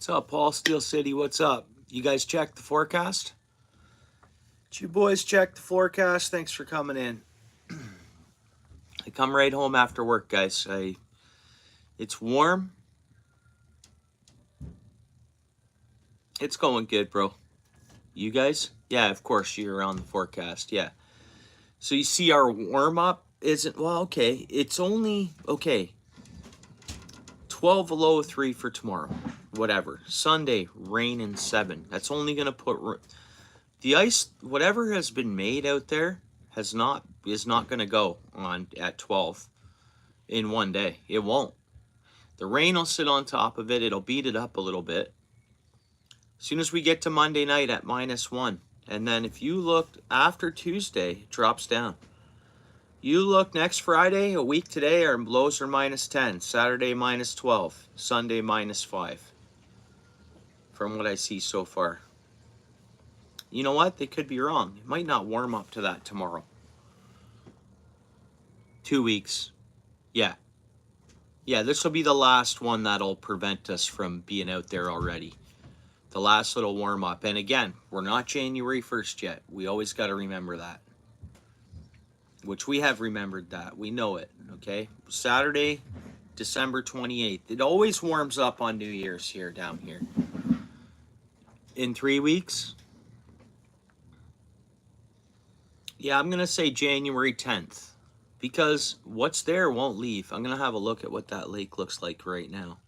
What's up, Paul? Steel City, what's up? You guys check the forecast? Did you boys check the forecast? Thanks for coming in. I come right home after work, guys. It's warm. It's going good, bro. You guys? Yeah, of course, you're on the forecast. Yeah. So you see our warm-up isn't, well, okay. It's only, okay, 12 below 3 for tomorrow. Whatever. Sunday, rain and 7. That's only going to put the ice, whatever has been made out there is not going to go on at 12 in one day. It won't. The rain will sit on top of it. It'll beat it up a little bit. As soon as we get to Monday night at -1, and then if you look after Tuesday, it drops down. You look next Friday, a week today, our lows are -10, Saturday -12, Sunday -5. From what I see so far. You know what? They could be wrong. It might not warm up to that tomorrow. 2 weeks. Yeah. Yeah, this will be the last one that'll prevent us from being out there already. The last little warm up. And again, we're not January 1st yet. We always got to remember that. Which we have remembered that. We know it, okay? Saturday, December 28th. It always warms up on New Year's here, down here. In 3 weeks? Yeah, I'm going to say January 10th. Because what's there won't leave. I'm going to have a look at what that lake looks like right now.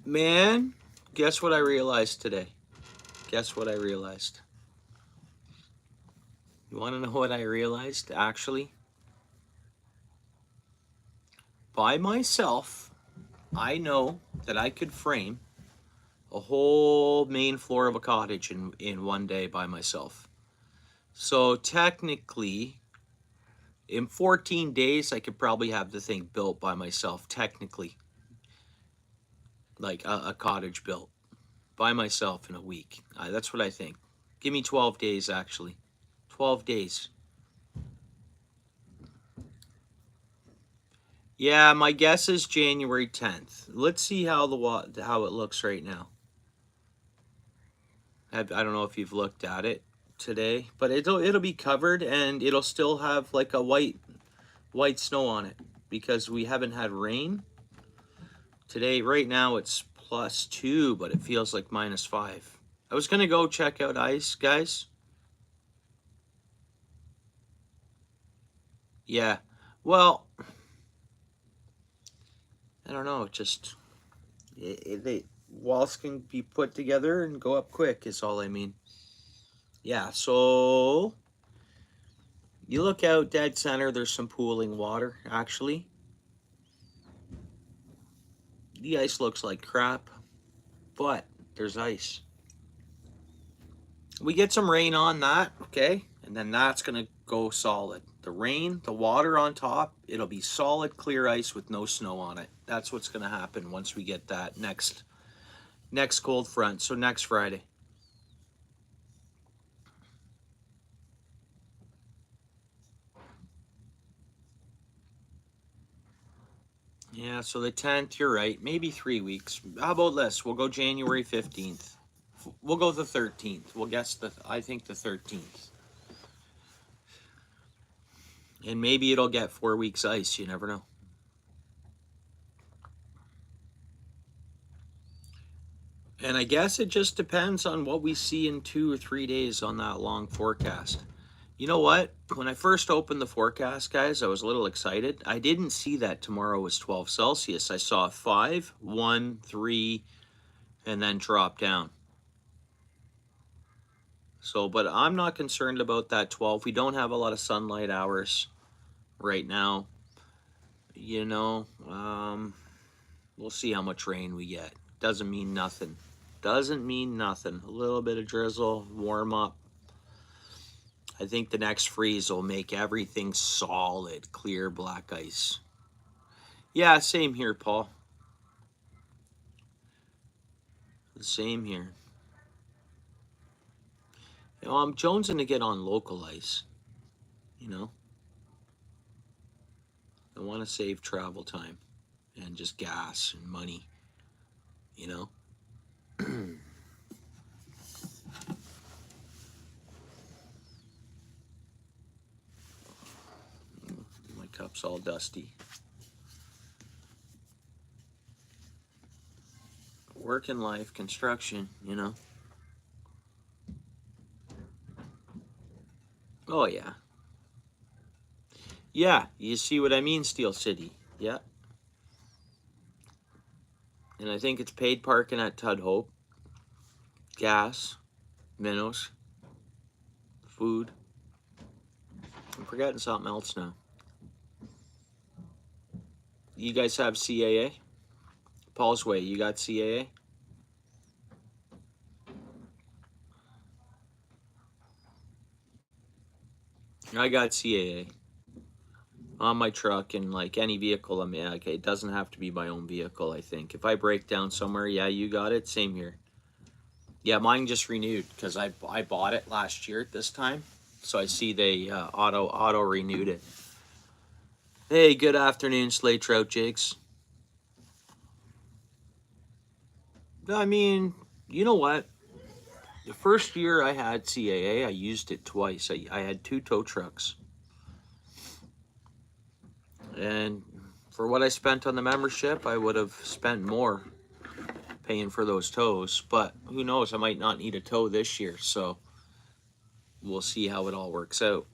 Man, guess what I realized today? Guess what I realized? You want to know what I realized, actually? By myself, I know that I could frame a whole main floor of a cottage in one day by myself. So technically, in 14 days, I could probably have the thing built by myself, technically. Like a cottage built by myself in a week. That's what I think. Give me 12 days, actually. 12 days. Yeah, my guess is January 10th. Let's see how it looks right now. I don't know if you've looked at it today, but it'll be covered and it'll still have like a white snow on it because we haven't had rain. Today, right now, it's +2, but it feels like -5. I was going to go check out ice, guys. Yeah. Well, I don't know. Just, walls can be put together and go up quick is all I mean. Yeah, so you look out dead center, there's some pooling water, actually. The ice looks like crap, but there's ice. We get some rain on that, okay? And then that's going to go solid. The rain, the water on top, it'll be solid, clear ice with no snow on it. That's what's going to happen once we get that next cold front, so next Friday. Yeah, so the 10th, you're right. Maybe 3 weeks. How about this? We'll go January 15th. We'll go the 13th. We'll guess I think the 13th. And maybe it'll get 4 weeks ice. You never know. And I guess it just depends on what we see in 2 or 3 days on that long forecast. You know what? When I first opened the forecast, guys, I was a little excited. I didn't see that tomorrow was 12 Celsius. I saw 5, 1, 3, and then drop down. So, but I'm not concerned about that 12. We don't have a lot of sunlight hours right now. You know, we'll see how much rain we get. Doesn't mean nothing. Doesn't mean nothing. A little bit of drizzle, warm up. I think the next freeze will make everything solid, clear black ice. Yeah, same here, Paul. Same here. You know, I'm jonesing to get on local ice. You know, I want to save travel time. and just gas and money, you know? My cup's all dusty. Work in life, construction, you know? Oh, yeah. Yeah, you see what I mean, Steel City. Yeah. And I think it's paid parking at Tud Hope, gas, minnows, food. I'm forgetting something else now. You guys have CAA? Paul's Way, you got CAA? I got CAA on my truck and like any vehicle I'm in. Okay, it doesn't have to be my own vehicle, I think. If I break down somewhere, yeah, you got it. Same here. Yeah, mine just renewed because I bought it last year at this time. So I see they auto renewed it. Hey, good afternoon, Slay Trout Jakes. I mean, you know what? The first year I had CAA, I used it twice. I had 2 tow trucks. And for what I spent on the membership, I would have spent more paying for those tows. But who knows? I might not need a tow this year. So we'll see how it all works out.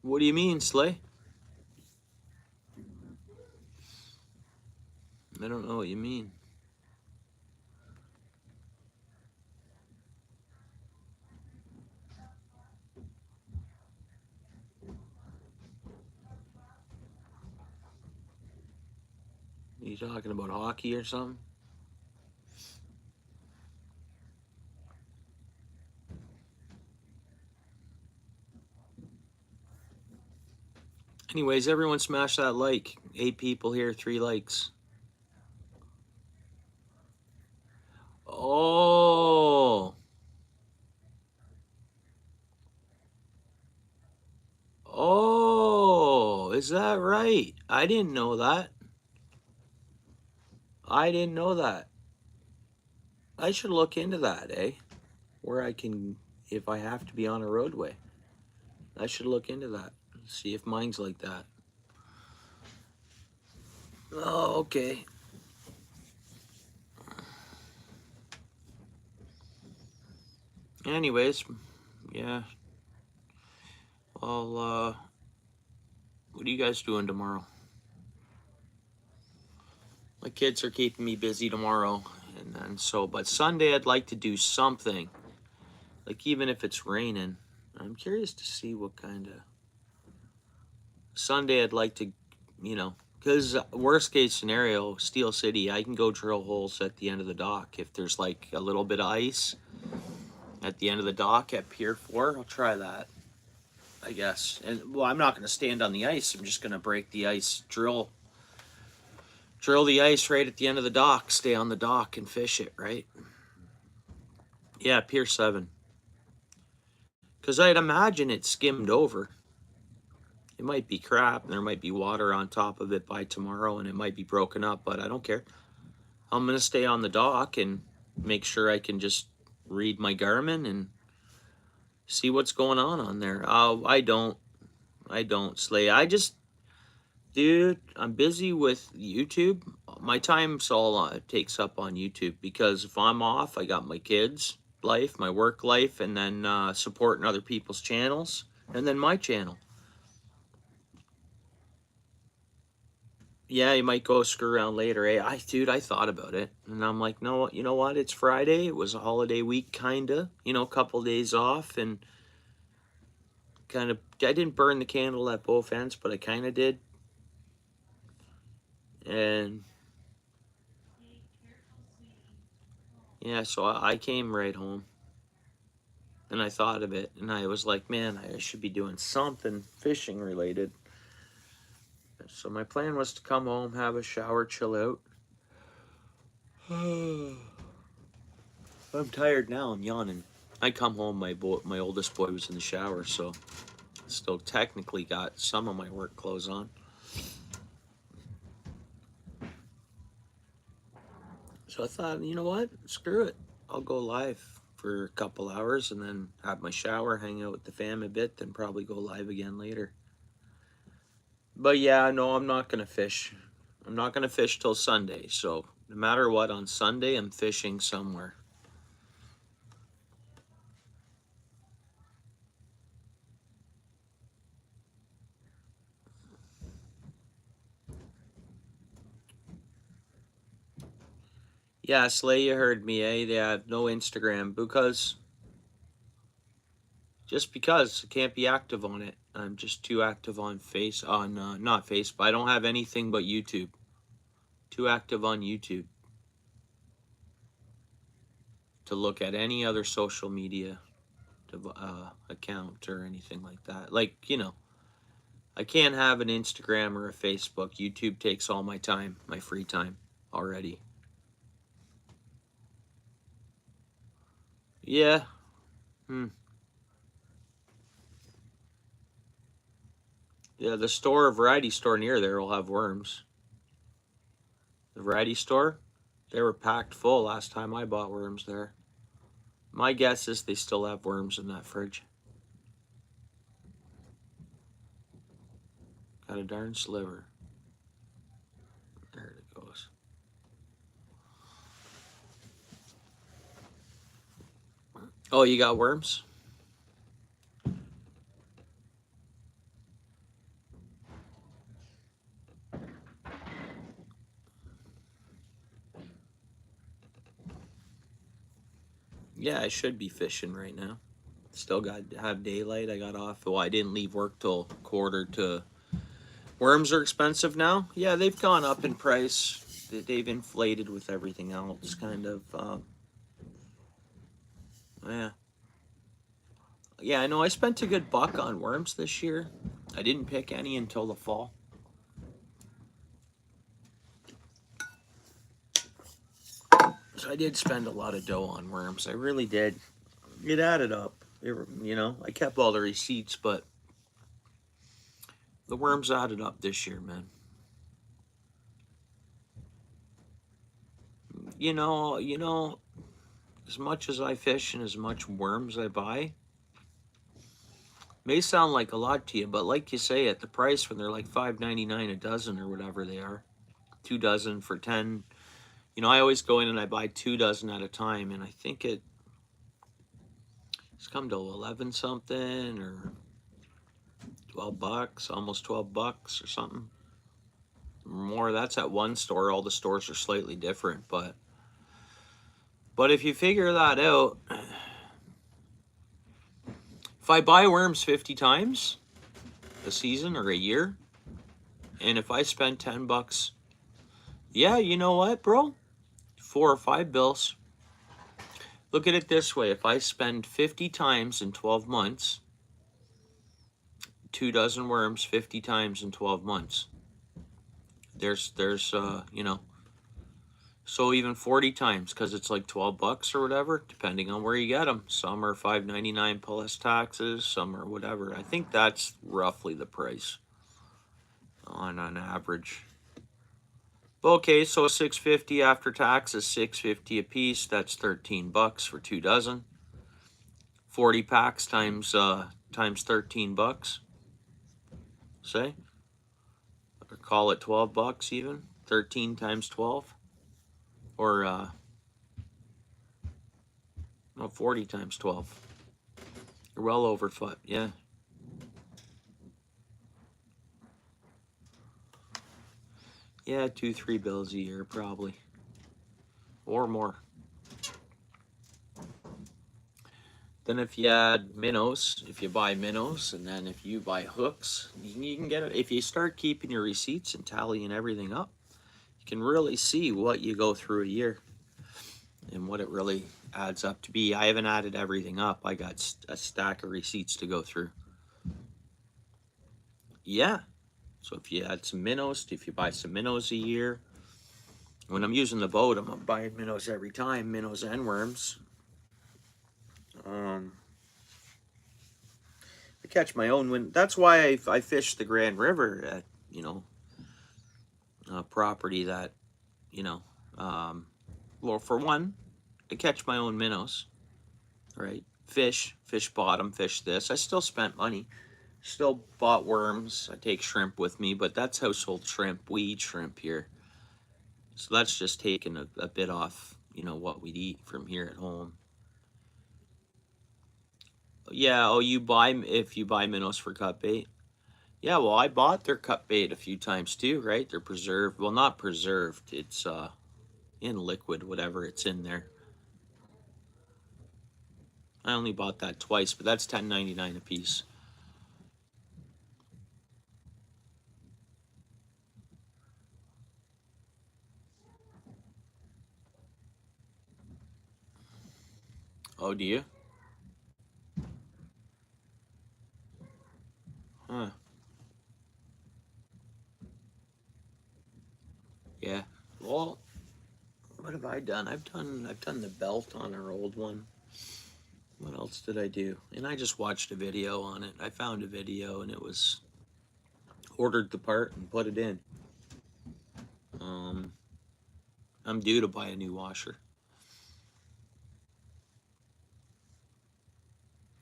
What do you mean, Slay? I don't know what you mean. Are you talking about hockey or something? Anyways, everyone smash that like. 8 people here, 3 likes. Oh. Oh, is that right? I didn't know that. I didn't know that. I should look into that, eh? Where I can, if I have to be on a roadway. I should look into that. See if mine's like that. Oh, okay. Anyways, yeah. Well, what are you guys doing tomorrow? My kids are keeping me busy tomorrow, and then so, but Sunday I'd like to do something. Like even if it's raining. I'm curious to see what kind of Sunday I'd like to, you know, because worst case scenario, Steel City, I can go drill holes at the end of the dock. If there's like a little bit of ice at the end of the dock at Pier 4, I'll try that, I guess. And well, I'm not going to stand on the ice. I'm just going to break the ice, drill the ice right at the end of the dock, stay on the dock and fish it, right? Yeah, Pier 7. Because I'd imagine it skimmed over. It might be crap and there might be water on top of it by tomorrow and it might be broken up, but I don't care. I'm going to stay on the dock and make sure I can just read my Garmin and see what's going on there. I don't, Slay. Dude, I'm busy with YouTube. My time's all takes up on YouTube because if I'm off, I got my kids' life, my work life, and then supporting other people's channels, and then my channel. Yeah, you might go screw around later, eh? Dude, I thought about it, and I'm like, no, you know what? It's Friday. It was a holiday week, kinda. You know, a couple days off, and kind of. I didn't burn the candle at both ends, but I kind of did. And yeah, so I came right home, and I thought of it, and I was like, man, I should be doing something fishing related. So my plan was to come home, have a shower, chill out, I'm tired now. I'm yawning. I come home, my oldest boy was in the shower, so still technically got some of my work clothes on. So I thought, you know what? Screw it. I'll go live for a couple hours and then have my shower, hang out with the fam a bit, then probably go live again later. But yeah, no, I'm not gonna fish. I'm not gonna fish till Sunday. So no matter what, on Sunday I'm fishing somewhere. Yeah, Slay, you heard me, eh? They have no Instagram just because I can't be active on it. I'm just too active on not Facebook. I don't have anything but YouTube. Too active on YouTube to look at any other social media account or anything like that. Like, I can't have an Instagram or a Facebook. YouTube takes all my time, my free time already. Yeah. Yeah, the variety store near there will have worms. The variety store, they were packed full last time I bought worms there. My guess is they still have worms in that fridge. Got a darn sliver. There it goes. Oh, you got worms? Yeah, I should be fishing right now. Still got to have daylight. I got off. Well, I didn't leave work till quarter to. Worms are expensive now. Yeah, they've gone up in price. They've inflated with everything else, kind of. Yeah. Yeah, I know. I spent a good buck on worms this year. I didn't pick any until the fall. So I did spend a lot of dough on worms. I really did. It added up. I kept all the receipts, but the worms added up this year, man. As much as I fish and as much worms I buy, may sound like a lot to you, but like you say, at the price when they're like $5.99 a dozen or whatever they are, 2 dozen for 10. I always go in and I buy 2 dozen at a time, and I think it's come to 11 something or $12, almost $12 or something. More. That's at one store. All the stores are slightly different, but if you figure that out, if I buy worms 50 times a season or a year, and if I spend $10, yeah, you know what, bro? 4 or 5 bills. Look at it this way: if I spend 50 times in 12 months, 2 dozen worms 50 times in 12 months. There's so even 40 times, because it's like $12 or whatever, depending on where you get them. Some are $5.99 plus taxes, some are whatever. I think that's roughly the price on an average. Okay, so $6.50 after taxes, $6.50 a piece. That's $13 for 2 dozen. 40 packs times $13. Say, or call it $12 even. 13 times 12, or no, 40 times 12. You're well over foot, yeah. Yeah, 2-3 bills a year probably, or more. Then if you add minnows, if you buy minnows, and then if you buy hooks, you can get it. If you start keeping your receipts and tallying everything up, you can really see what you go through a year and what it really adds up to be. I haven't added everything up. I got a stack of receipts to go through. Yeah. So if you add some minnows, if you buy some minnows a year, When I'm using the boat, I'm buying minnows every time, minnows and worms. I catch my own when. That's why I fish the Grand River at a property that you know. Well, for one, I catch my own minnows, right? Fish bottom, fish this. I still spent money. Still bought worms. I take shrimp with me, but that's household shrimp. We eat shrimp here. So that's just taking a bit off, what we'd eat from here at home. Yeah, oh, if you buy minnows for cut bait. Yeah, well, I bought their cut bait a few times too, right? They're preserved. Well, not preserved. It's in liquid, whatever it's in there. I only bought that twice, but that's $10.99 a piece. Oh, do you? Huh. Yeah. Well, what have I done? I've done the belt on our old one. What else did I do? And I just watched a video on it. I found a video and it was ordered the part and put it in. I'm due to buy a new washer.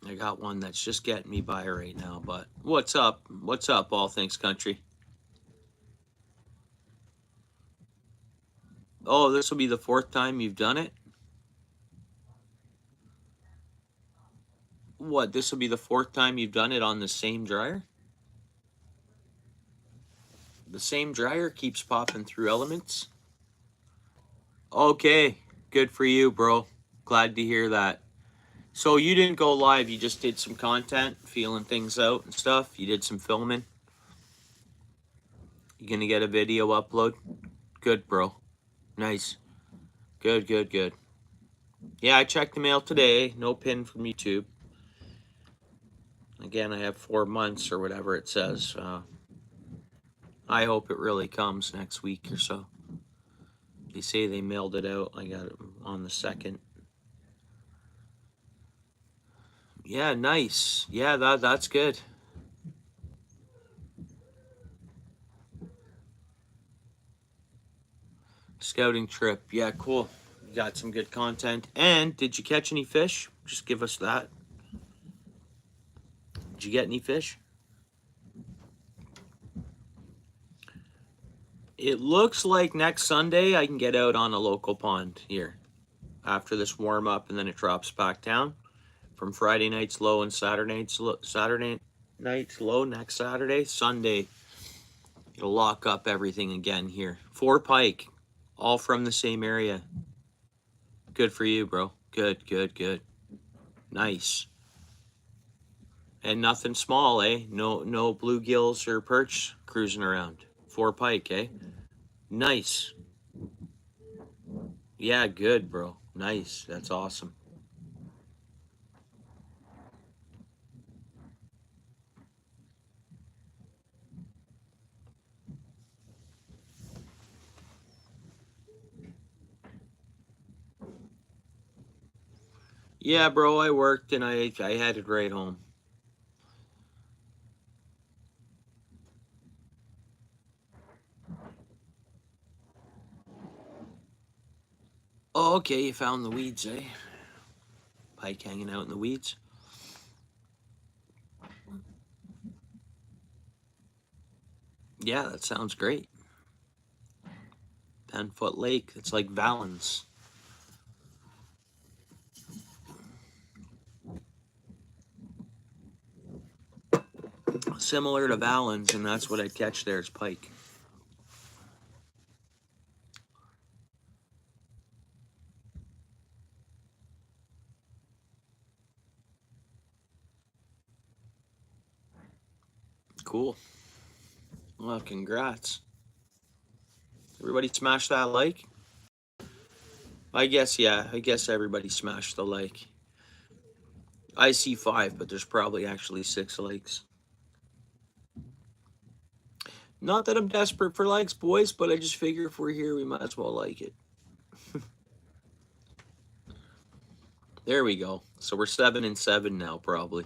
I got one that's just getting me by right now, but what's up? What's up, all things country? Oh, this will be the 4th time you've done it? What, this will be the 4th time you've done it on the same dryer? The same dryer keeps popping through elements? Okay, good for you, bro. Glad to hear that. So you didn't go live, you just did some content, feeling things out and stuff. You did some filming. You gonna get a video upload? Good, bro. Nice. Good, good, good. Yeah, I checked the mail today. No pin from YouTube. Again, I have 4 months or whatever it says. I hope it really comes next week or so. They say they mailed it out. I got it on the 2nd. Yeah, nice. Yeah, that's good. Scouting trip. Yeah, cool. You got some good content. And did you catch any fish? Just give us that. Did you get any fish? It looks like next Sunday I can get out on a local pond here after this warm up, and then it drops back down from Friday night's low and Saturday night's low next Saturday. Sunday, it'll lock up everything again here. 4 pike, all from the same area. Good for you, bro. Good, good, good. Nice. And nothing small, eh? No bluegills or perch cruising around. 4 pike, eh? Nice. Yeah, good, bro. Nice. That's awesome. Yeah, bro, I worked and I headed right home. Oh, okay, you found the weeds, eh? Pike hanging out in the weeds. Yeah, that sounds great. 10-foot lake. It's like Valens. Similar to Valens, and that's what I'd catch there is pike. Cool. Well, congrats. Everybody smash that like? I guess, yeah. I guess everybody smashed the like. I see 5, but there's probably actually 6 likes. Not that I'm desperate for likes, boys, but I just figure if we're here, we might as well like it. There we go. So we're 7-7 now, probably.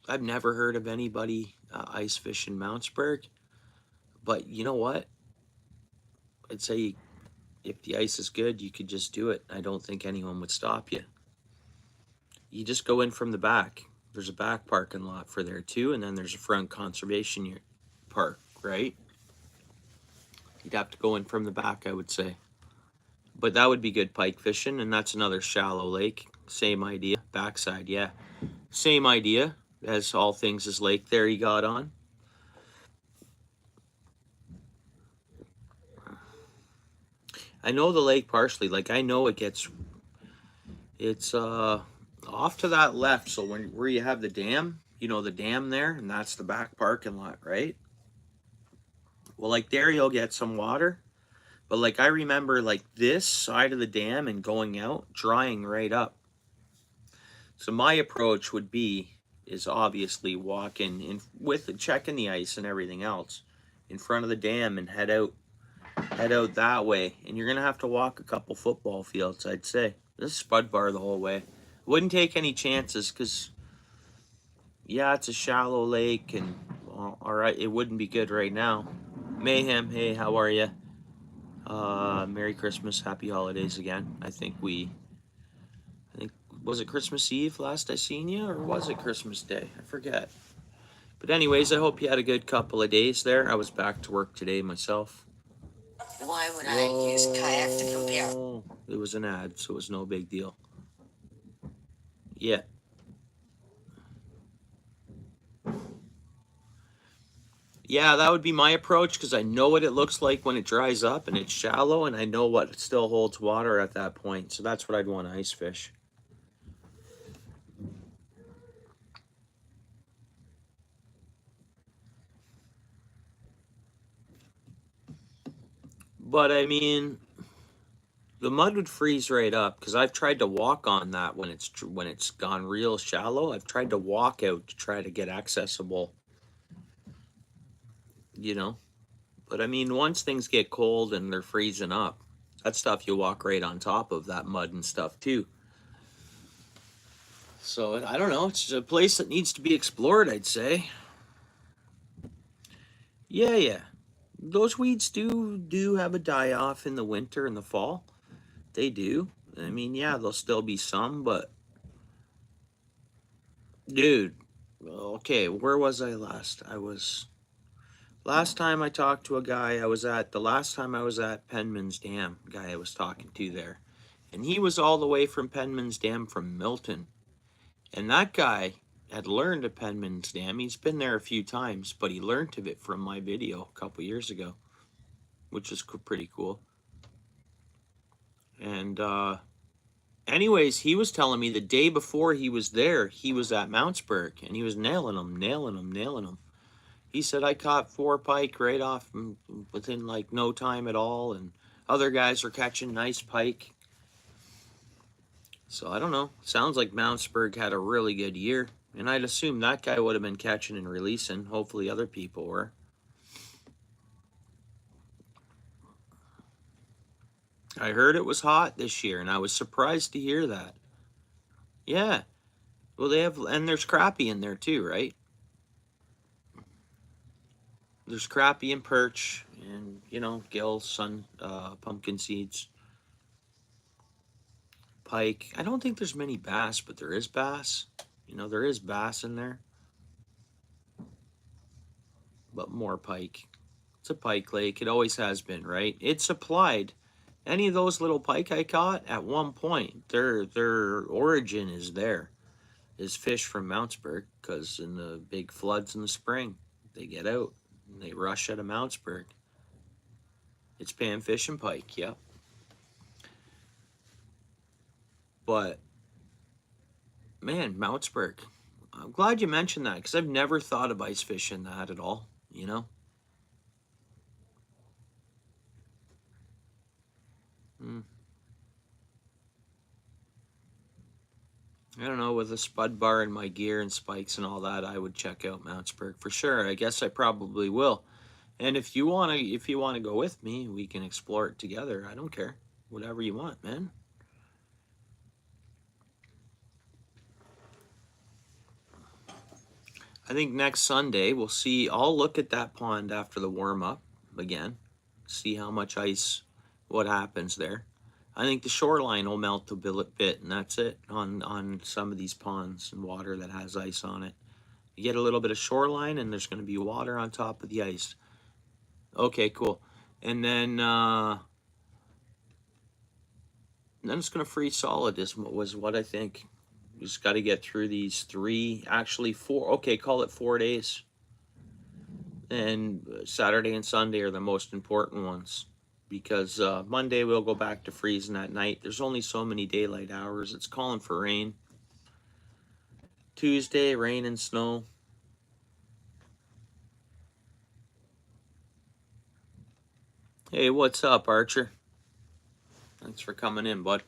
I've never heard of anybody ice fishing Mountsburg, but you know what? I'd say if the ice is good, you could just do it. I don't think anyone would stop you. You just go in from the back. There's a back parking lot for there too, and then there's a front conservation park, right? You'd have to go in from the back, I would say. But that would be good pike fishing, and that's another shallow lake. Same idea. Backside, yeah. Same idea as all things is lake there he got on. I know the lake partially. Like I know it's off to that left. So where you have the dam, you know the dam there, and that's the back parking lot, right? Well, like there you'll get some water. But like I remember like this side of the dam and going out, drying right up. So my approach would be is obviously walking in with checking the ice and everything else in front of the dam and head out that way. And you're gonna have to walk a couple football fields, I'd say. This is spud bar the whole way. Wouldn't take any chances because yeah, it's a shallow lake and well, all right, it wouldn't be good right now. Mayhem, hey, how are you? Merry Christmas, Happy Holidays again. I think was it Christmas Eve last I seen you, or was it Christmas Day? I forget. But anyways, I hope you had a good couple of days there. I was back to work today myself. Why would I use kayak to compare? It was an ad, so it was no big deal. Yeah. Yeah, that would be my approach because I know what it looks like when it dries up and it's shallow, and I know what still holds water at that point. So that's what I'd want to ice fish. But I mean, the mud would freeze right up because I've tried to walk on that when it's gone real shallow. I've tried to walk out to try to get accessible, you know. But I mean, once things get cold and they're freezing up, that stuff you walk right on top of that mud and stuff too. So I don't know. It's a place that needs to be explored, I'd say. Yeah, yeah. Those weeds do have a die off in the winter and the fall. They do. I mean, yeah, there'll still be some, but dude, okay, where was I last? Last time I talked to a guy, the last time I was at Penman's Dam, guy I was talking to there. And he was all the way from Penman's Dam from Milton. And that guy had learned of Penman's Dam. He's been there a few times, but he learned of it from my video a couple years ago, which is pretty cool. And anyways, he was telling me the day before he was there, he was at Mountsburg, and he was nailing them. He said, I caught 4 pike right off within like no time at all, and other guys are catching nice pike. So I don't know. Sounds like Mountsburg had a really good year, and I'd assume that guy would have been catching and releasing. Hopefully other people were. I heard it was hot this year, and I was surprised to hear that. Yeah. Well, and there's crappie in there too, right? There's crappie and perch, and gills, pumpkin seeds, pike. I don't think there's many bass, but there is bass. There is bass in there, but more pike. It's a pike lake. It always has been, right? It supplied any of those little pike I caught at one point. Their origin is there, is fish from Mountsburg, because in the big floods in the spring, they get out and they rush out of Mountsburg. It's panfish and pike, yep. But man, Mountsburg. I'm glad you mentioned that because I've never thought of ice fishing that at all, Mm. I don't know, with a spud bar and my gear and spikes and all that, I would check out Mountsburg for sure. I guess I probably will. And if you wanna go with me, we can explore it together. I don't care. Whatever you want, man. I think next Sunday we'll see. I'll look at that pond after the warm up again, see how much ice, what happens there. I think the shoreline will melt a bit, and that's it on some of these ponds and water that has ice on it. You get a little bit of shoreline, and there's going to be water on top of the ice. Okay, cool. And then it's going to freeze solid. Was what I think. You just got to get through these three, actually four. Okay, call it 4 days. And Saturday and Sunday are the most important ones because Monday we'll go back to freezing at night. There's only so many daylight hours. It's calling for rain. Tuesday, rain and snow. Hey, what's up, Archer? Thanks for coming in, bud.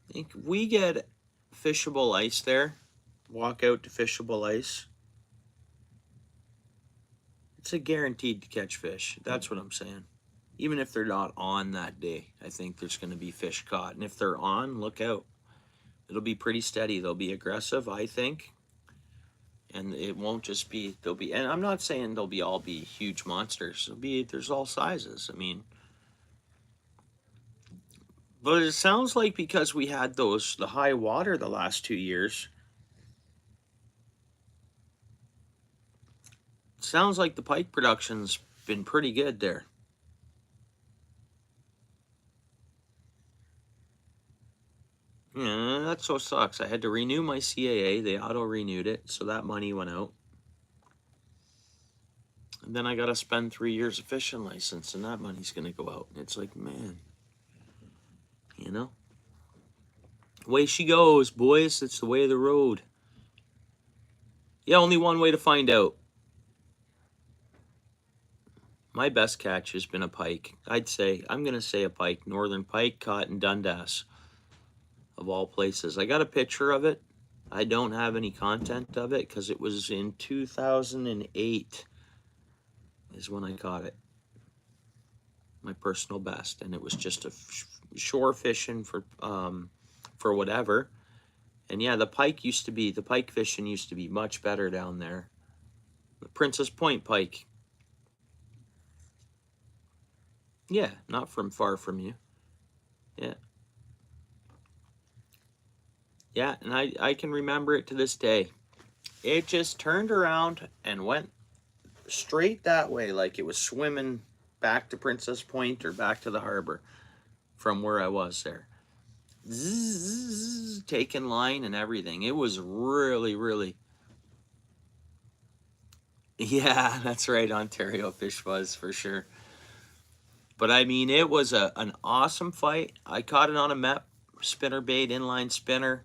I think we get fishable ice there. Walk out to fishable ice. It's a guaranteed to catch fish. That's what I'm saying. Even if they're not on that day, I think there's going to be fish caught. And if they're on, look out. It'll be pretty steady. They'll be aggressive, I think. And it won't just be, they'll be, and I'm not saying they'll be all be huge monsters. There's all sizes. I mean, but it sounds like because we had the high water the last 2 years, it sounds like the pike production's been pretty good there. Yeah, that so sucks. I had to renew my CAA. They auto renewed it, so that money went out. And then I got to spend 3 years of fishing license, and that money's going to go out. And it's like, man, you know? Way she goes, boys. It's the way of the road. Yeah, only one way to find out. My best catch has been a pike. I'm going to say a pike. Northern pike caught in Dundas, of all places. I got a picture of it. I don't have any content of it because it was in 2008 is when I caught it. My personal best. And it was just a shore fishing for whatever. And yeah, the pike fishing used to be much better down there. The Princess Point pike. Yeah, not from far from you. Yeah. Yeah, and I can remember it to this day. It just turned around and went straight that way, like it was swimming back to Princess Point or back to the harbor from where I was there. Zzz, taking line and everything. It was really, really. Yeah, that's right. Ontario Fish was for sure. But I mean, it was an awesome fight. I caught it on a MEP spinner bait, inline spinner.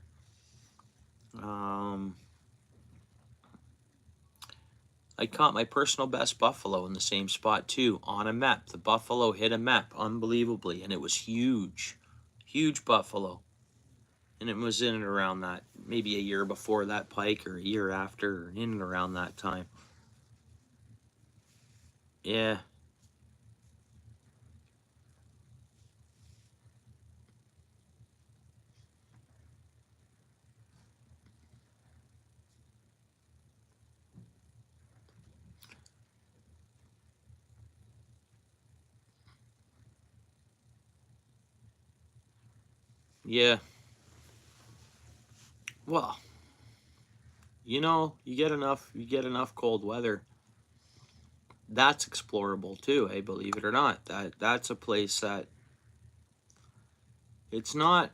I caught my personal best buffalo in the same spot too, on a MEP. The buffalo hit a MEP unbelievably, and it was huge, huge buffalo. And it was in and around that, maybe a year before that pike or a year after, or in and around that time. Yeah. Yeah. Well, you get enough cold weather. That's explorable too, believe it or not. That's a place that it's not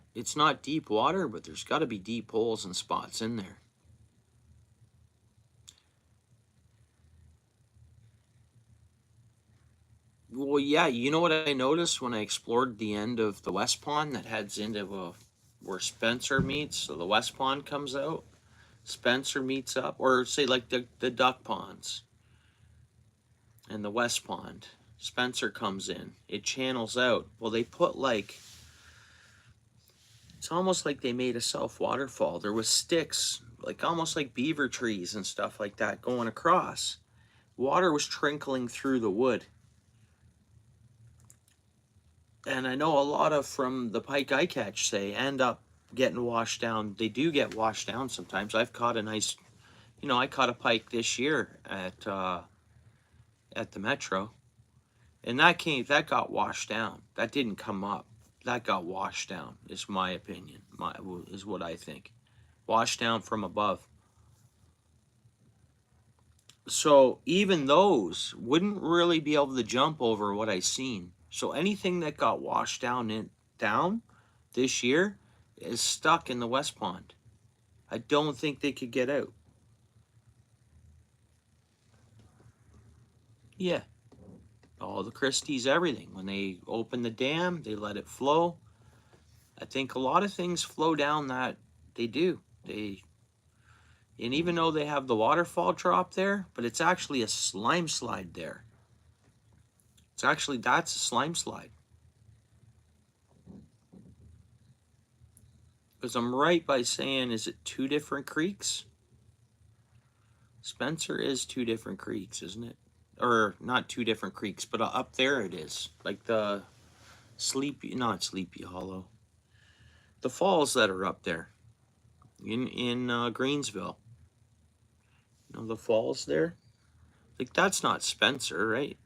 deep water, but there's got to be deep holes and spots in there. Well, yeah, you know what I noticed when I explored the end of the West Pond that heads into where Spencer meets, so the West Pond comes out, Spencer meets up, or say like the duck ponds. and the West Pond. Spencer comes in. It channels out. Well, they put like, it's almost like they made a self waterfall. There was sticks, like almost like beaver trees and stuff like that going across. Water was trickling through the wood. And I know a lot of from the pike I catch say end up getting washed down. They do get washed down sometimes. I've caught a nice, I caught a pike this year at the Metro, and that got washed down. That didn't come up. That got washed down. Is my opinion. Is what I think. Washed down from above. So even those wouldn't really be able to jump over what I seen. So anything that got washed down this year is stuck in the West Pond. I don't think they could get out. Yeah. All the Christies, everything. When they open the dam, they let it flow. I think a lot of things flow down that they do. And even though they have the waterfall drop there, but it's actually a slime slide there. That's a slime slide. Because I'm right by saying, is it 2 different creeks? Spencer is 2 different creeks, isn't it? Or not 2 different creeks, but up there it is. Like the not Sleepy Hollow. The falls that are up there in Greensville. The falls there? Like that's not Spencer, right?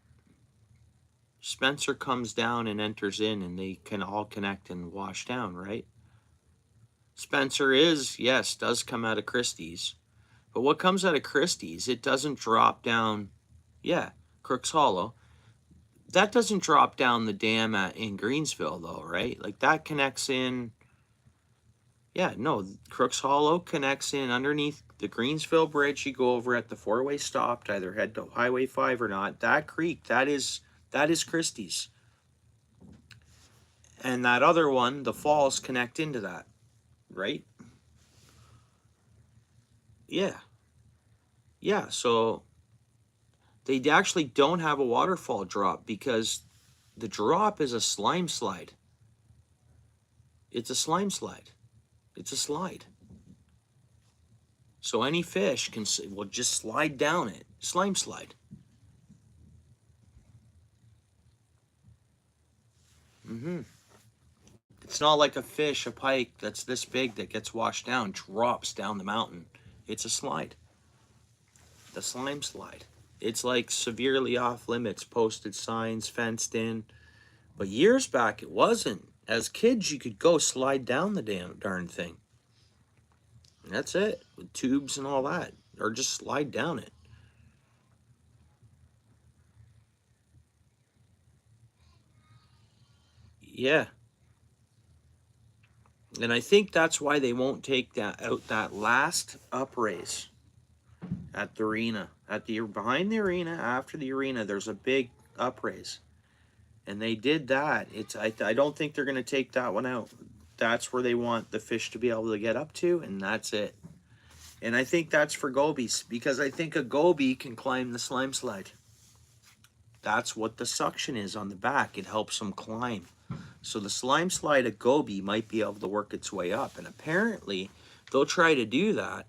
Spencer comes down and enters in and they can all connect and wash down, right? Spencer does come out of Christie's. But what comes out of Christie's, it doesn't drop down. Yeah, Crooks Hollow. That doesn't drop down the dam in Greensville, though, right? Like that connects in. Yeah, no, Crooks Hollow connects in underneath the Greensville Bridge. You go over at the 4-way stop to either head to Highway 5 or not. That creek, that is Christie's. And that other one, the falls, connect into that, right? Yeah. Yeah, so they actually don't have a waterfall drop because the drop is a slime slide. It's a slime slide. It's a slide. So any fish will just slide down it. Slime slide. It's not like a fish, a pike that's this big that gets washed down, drops down the mountain. It's a slide. The slime slide. It's like severely off limits, posted signs, fenced in. But years back, it wasn't. As kids, you could go slide down the damn darn thing. And that's it, with tubes and all that, or just slide down it. Yeah. And I think that's why they won't take that last upraise at the arena. Behind the arena, after the arena, there's a big upraise. And they did that. I don't think they're gonna take that one out. That's where they want the fish to be able to get up to, and that's it. And I think that's for gobies, because I think a goby can climb the slime slide. That's what the suction is on the back. It helps them climb. So the slime slide of goby might be able to work its way up. And apparently, they'll try to do that.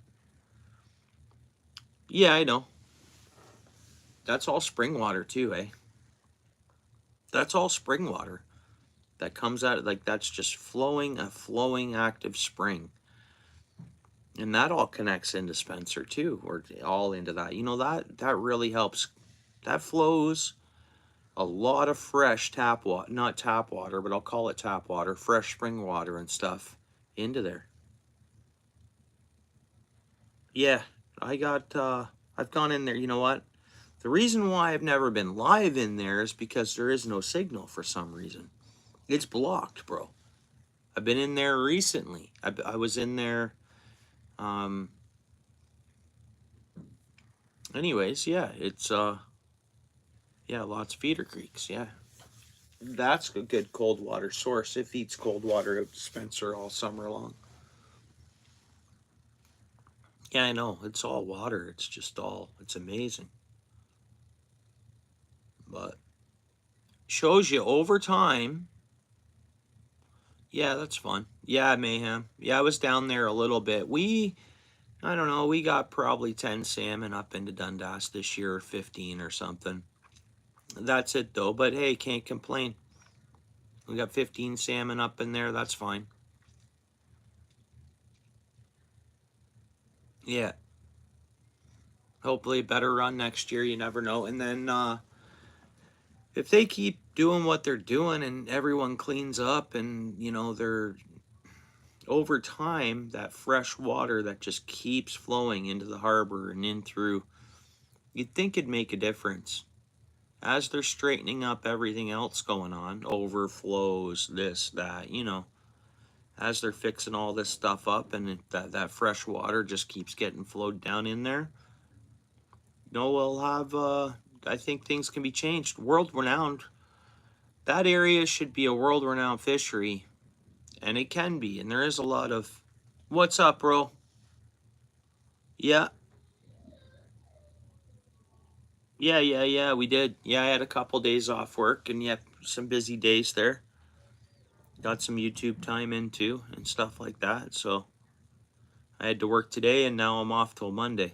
Yeah, I know. That's all spring water too, eh? That's all spring water. That comes out, like that's just a flowing active spring. And that all connects into Spencer too, or all into that. That really helps. That flows a lot of fresh tap water, not tap water, but I'll call it tap water, fresh spring water and stuff into there. Yeah, I've gone in there. You know what? The reason why I've never been live in there is because there is no signal for some reason. It's blocked, bro. I've been in there recently. I was in there. Anyways, yeah, it's lots of feeder creeks. Yeah, that's a good cold water source. It feeds cold water out to Spencer all summer long. Yeah, I know. It's all water. It's amazing. But shows you over time. Yeah, that's fun. Yeah, Mayhem. Yeah, I was down there a little bit. I don't know, we got probably 10 salmon up into Dundas this year, or 15 or something. That's it though, but hey, can't complain. We got 15 salmon up in there, that's fine. Yeah. Hopefully a better run next year, you never know. And then if they keep doing what they're doing and everyone cleans up and, they're over time, that fresh water that just keeps flowing into the harbor and in through, you'd think it'd make a difference. As they're straightening up everything else going on, overflows, this, that, as they're fixing all this stuff up and that fresh water just keeps getting flowed down in there, we'll have, I think things can be changed. World renowned. That area should be a world renowned fishery, and it can be. And there is a lot of. What's up, bro? Yeah. Yeah, we did. Yeah, I had a couple days off work, and yeah, some busy days there. Got some YouTube time in too, and stuff like that. So I had to work today, and now I'm off till Monday.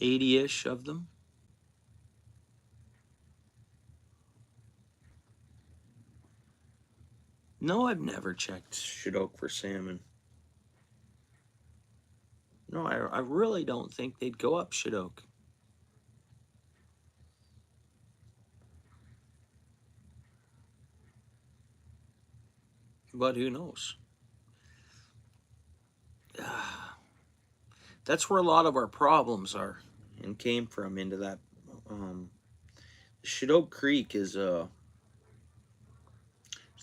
80-ish of them. No, I've never checked Shadok for salmon. No, I really don't think they'd go up Shadok. But who knows? That's where a lot of our problems are and came from into that. Shadok Creek is there's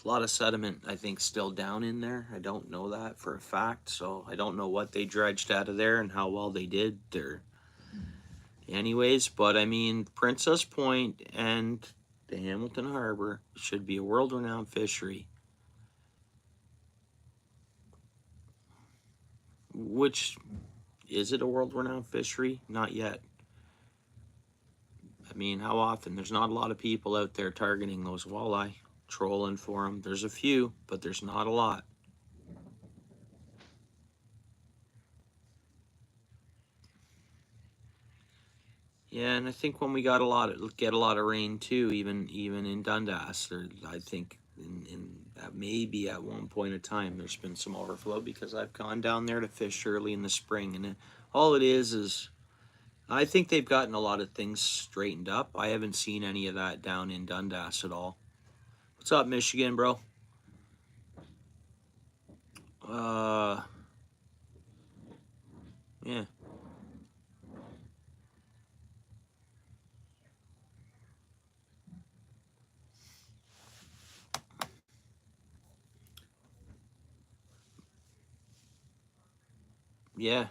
a lot of sediment, I think, still down in there. I don't know that for a fact, so I don't know what they dredged out of there and how well they did there. Anyways, but I mean, Princess Point and the Hamilton Harbor should be a world-renowned fishery. Which, is it a world-renowned fishery? Not yet. I mean, how often? There's not a lot of people out there targeting those walleye, trolling for them. There's a few, but there's not a lot. Yeah, and I think when we get a lot of rain too, even in Dundas, I think maybe at one point in time there's been some overflow because I've gone down there to fish early in the spring, and all it is I think they've gotten a lot of things straightened up. I haven't seen any of that down in Dundas at all. What's up, Michigan, bro? Yeah. Yeah.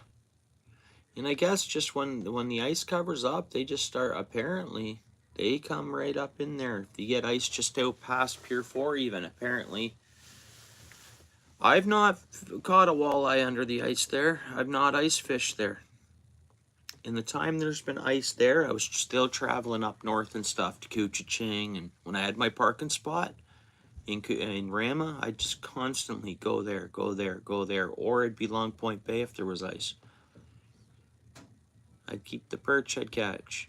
And I guess just when the ice covers up, they just start, apparently, they come right up in there. If you get ice just out past Pier 4 even, apparently. I've not caught a walleye under the ice there. I've not ice fished there. In the time there's been ice there, I was still traveling up north and stuff to Couchiching, and when I had my parking spot in Rama, I'd just constantly go there, or it'd be Long Point Bay if there was ice. I'd keep the perch I'd catch.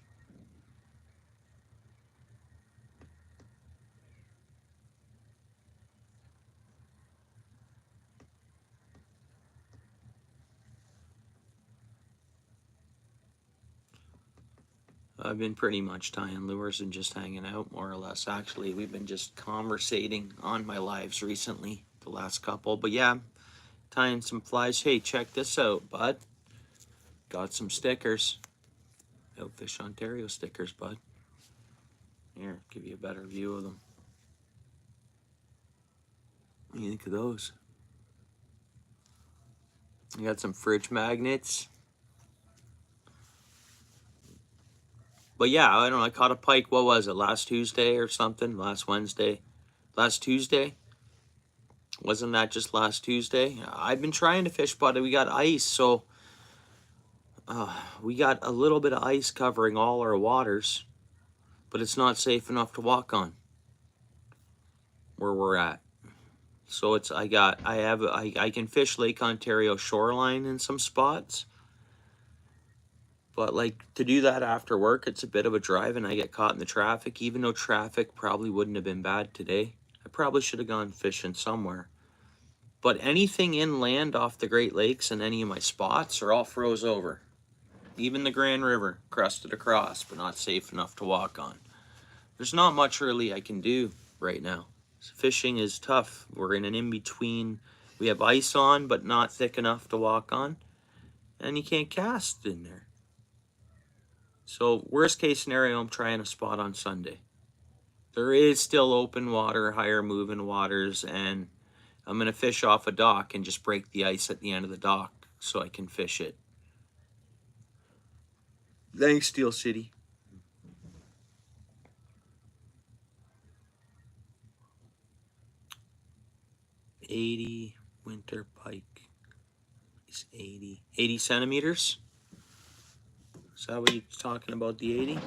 I've been pretty much tying lures and just hanging out, more or less. Actually, we've been just conversating on my lives recently, the last couple. But yeah, tying some flies. Hey, check this out, bud. Got some stickers. OUTFISH Ontario stickers, bud. Here, give you a better view of them. What do you think of those? I got some fridge magnets. But yeah, I don't know, I caught a pike, what was it, last Tuesday or something? Last Wednesday? Last Tuesday? Wasn't that just last Tuesday? I've been trying to fish, but we got ice, so we got a little bit of ice covering all our waters, but it's not safe enough to walk on where we're at. So I can fish Lake Ontario shoreline in some spots, but like to do that after work, it's a bit of a drive, and I get caught in the traffic. Even though traffic probably wouldn't have been bad today, I probably should have gone fishing somewhere. But anything inland off the Great Lakes and any of my spots are all froze over. Even the Grand River, crusted across, but not safe enough to walk on. There's not much really I can do right now. Fishing is tough. We're in an in-between. We have ice on, but not thick enough to walk on. And you can't cast in there. So worst case scenario, I'm trying a spot on Sunday. There is still open water, higher moving waters, and I'm going to fish off a dock and just break the ice at the end of the dock so I can fish it. Thanks, Steel City. $80 winter pike is 80 centimeters. Is that what you're talking about, the 80?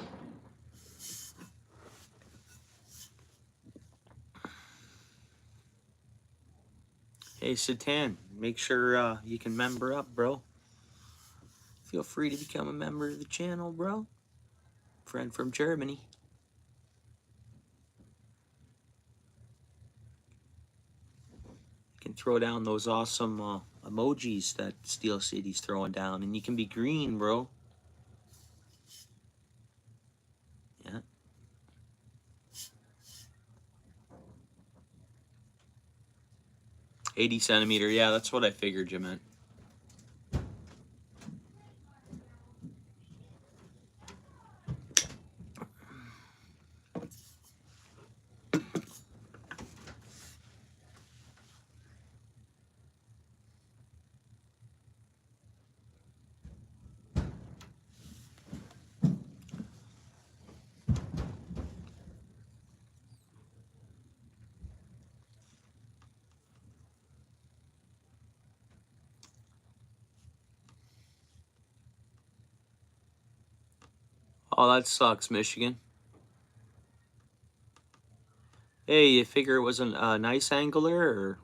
Hey, Satan, make sure you can member up, bro. Feel free to become a member of the channel, bro. Friend from Germany. You can throw down those awesome emojis that Steel City's throwing down, and you can be green, bro. Yeah. $80 centimeter, yeah, that's what I figured you meant. Oh, that sucks, Michigan. Hey, you figure it was a nice angler or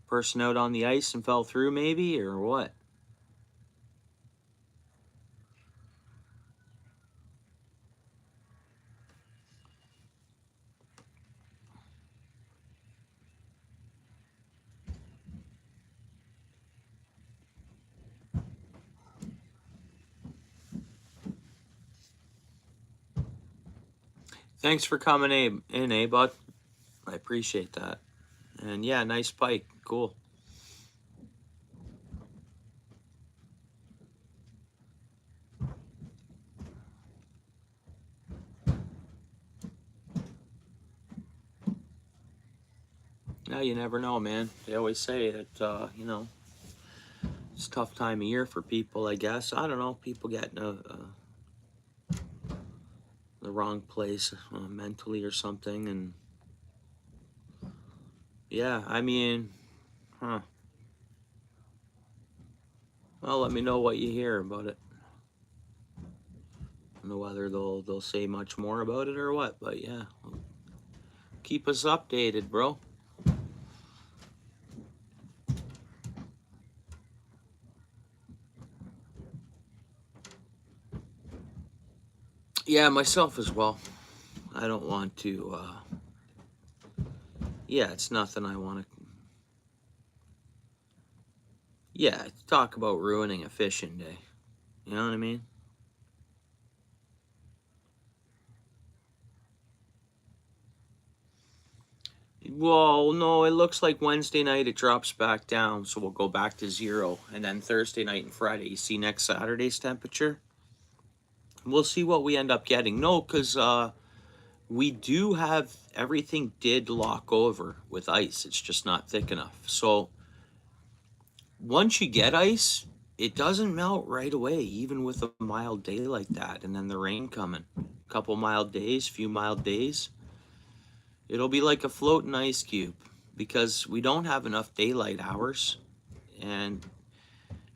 person out on the ice and fell through maybe, or what? Thanks for coming in, bud? I appreciate that. And yeah, nice pike. Cool. Yeah, you never know, man. They always say that, you know, it's a tough time of year for people, I guess. I don't know. People get in the wrong place mentally or something. And yeah, I mean, huh. Well, let me know what you hear about it. I don't know whether they'll say much more about it or what, but yeah. Keep us updated, bro. Yeah, myself as well. I don't want to, yeah, it's nothing I want to, yeah, talk about ruining a fishing day. You know what I mean? Well, no, it looks like Wednesday night it drops back down, so we'll go back to 0. And then Thursday night and Friday, you see next Saturday's temperature? We'll see what we end up getting. No, because we do have, everything did lock over with ice. It's just not thick enough. So once you get ice, it doesn't melt right away, even with a mild day like that. And then the rain coming. Couple mild days, few mild days. It'll be like a floating ice cube because we don't have enough daylight hours. And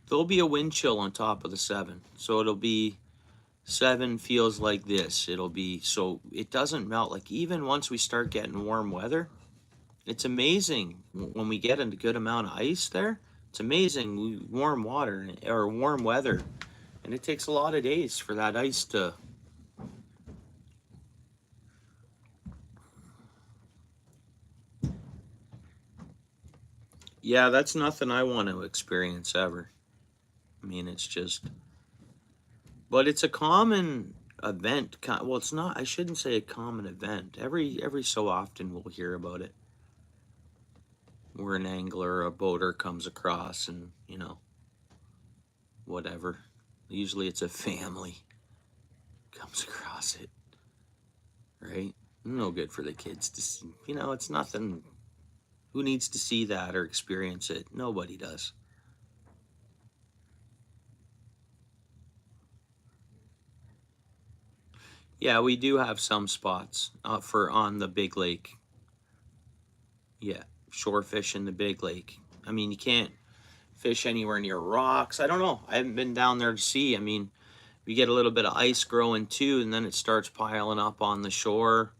there'll be a wind chill on top of the 7. So it'll be 7 feels like this. It'll be, so it doesn't melt. Like even once we start getting warm weather, it's amazing when we get a good amount of ice there. It's amazing, warm water or warm weather, and it takes a lot of days for that ice to. Yeah, that's nothing I want to experience ever. I mean, it's just, but it's a common event. Well, it's not. I shouldn't say a common event. Every so often we'll hear about it, where an angler or a boater comes across, and whatever. Usually it's a family comes across it, right? No good for the kids to see. It's nothing. Who needs to see that or experience it? Nobody does. Yeah, we do have some spots for on the big lake. Yeah, shore fish in the big lake. I mean, you can't fish anywhere near rocks. I don't know. I haven't been down there to see. I mean, we get a little bit of ice growing too, and then it starts piling up on the shore.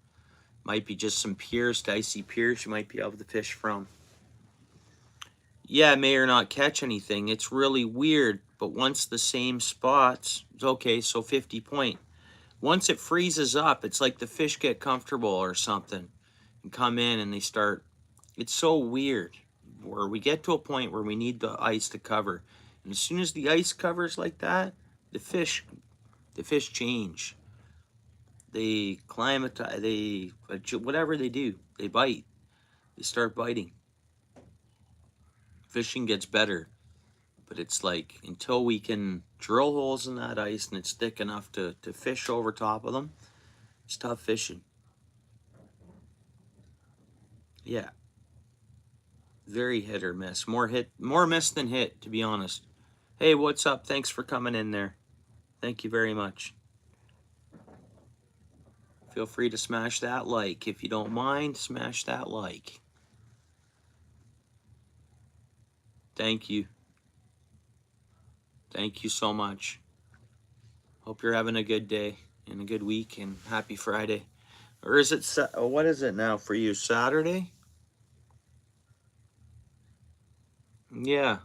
Might be just some piers, dicey piers you might be able to fish from. Yeah, may or not catch anything. It's really weird, but once the same spots, okay, so 50 point. Once it freezes up, it's like the fish get comfortable or something and come in and they start. It's so weird where we get to a point where we need the ice to cover. And as soon as the ice covers like that, the fish change. They climatize, they, whatever they do, they bite. They start biting. Fishing gets better. But it's like until we can drill holes in that ice and it's thick enough to fish over top of them, it's tough fishing. Yeah. Very hit or miss. More miss than hit, to be honest. Hey, what's up? Thanks for coming in there. Thank you very much. Feel free to smash that like. If you don't mind, smash that like. Thank you. Thank you so much. Hope you're having a good day and a good week and happy Friday. Or is it, what is it now for you? Saturday? Yeah.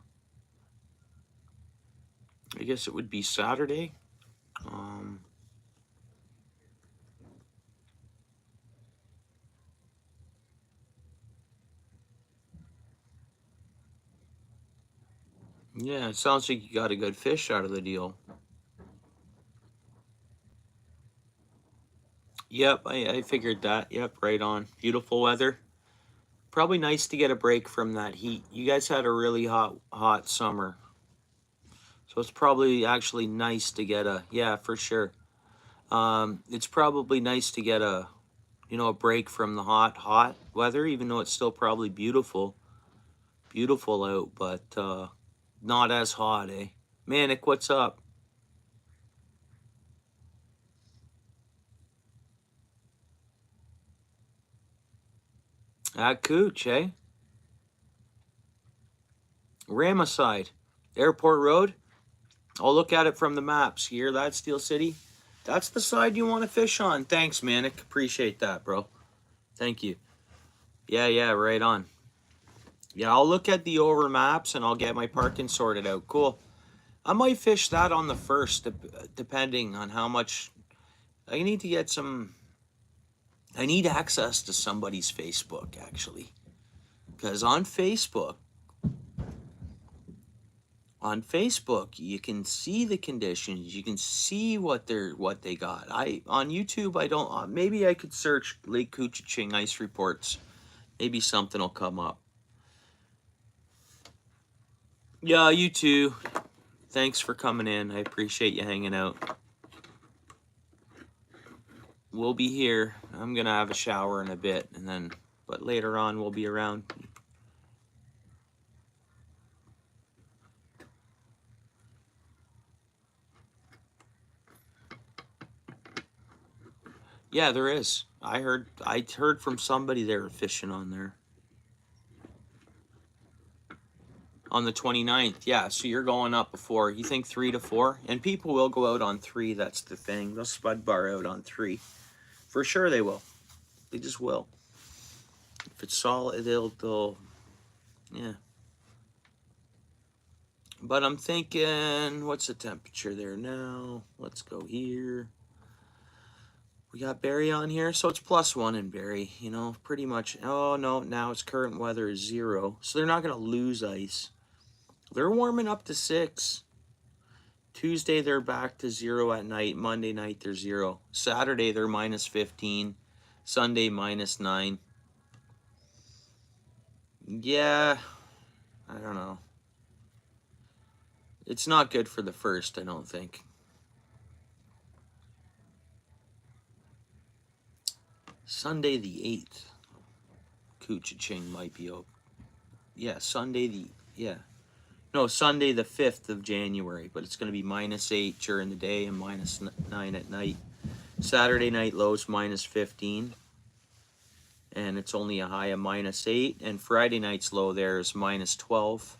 I guess it would be Saturday. Um, yeah, it sounds like you got a good fish out of the deal. Yep, I figured that. Yep, right on. Beautiful weather. Probably nice to get a break from that heat. You guys had a really hot summer. So it's probably actually nice to get yeah, for sure. It's probably nice to get a break from the hot weather, even though it's still probably beautiful out, but not as hot, eh? Manic, what's up? Cooch, eh? Ramoside, Airport Road. I'll look at it from the maps. You hear that, Steel City? That's the side you want to fish on. Thanks, Manic. Appreciate that, bro. Thank you. Yeah, right on. Yeah, I'll look at the over maps and I'll get my parking sorted out. Cool. I might fish that on the first, depending on how much. I need to get some. I need access to somebody's Facebook, actually. Because on Facebook, you can see the conditions. You can see what they got. On YouTube I don't. Maybe I could search Lake Couchiching ice reports. Maybe something will come up. Yeah, you too. Thanks for coming in. I appreciate you hanging out. We'll be here. I'm gonna have a shower in a bit, but later on we'll be around. Yeah, there is. I heard from somebody they were fishing on there. on the 29th. Yeah, so you're going up before. You think 3 to 4? And people will go out on 3. That's the thing. They'll spud bar out on 3. For sure they will. They just will. If it's solid, they'll yeah. But I'm thinking, what's the temperature there now? Let's go here. We got Barrie on here, so it's +1 in Barrie, you know, pretty much. Oh, no, now its current weather is 0. So they're not going to lose ice. They're warming up to 6. Tuesday, they're back to 0 at night. Monday night, they're 0. Saturday, they're -15. Sunday, -9. Yeah, I don't know. It's not good for the first, I don't think. Sunday the 8th. Kuching might be open. Yeah, Sunday the 5th of January, but it's going to be -8 during the day and -9 at night. Saturday night lows -15, and it's only a high of -8. And Friday night's low there is -12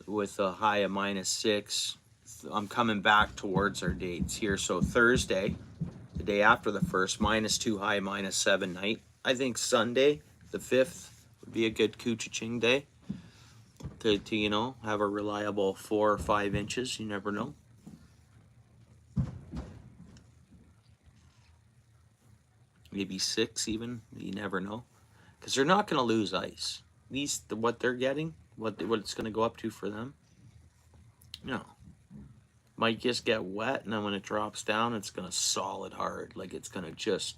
with a high of -6. I'm coming back towards our dates here. So Thursday, the day after the 1st, -2 high, -7 night. I think Sunday, the 5th, would be a good Kuching day to you know, have a reliable 4 or 5 inches. You never know. Maybe 6 even. You never know. Because they're not going to lose ice. What they're getting, what it's going to go up to for them. No. Might just get wet, and then when it drops down, it's going to solid hard. Like it's going to just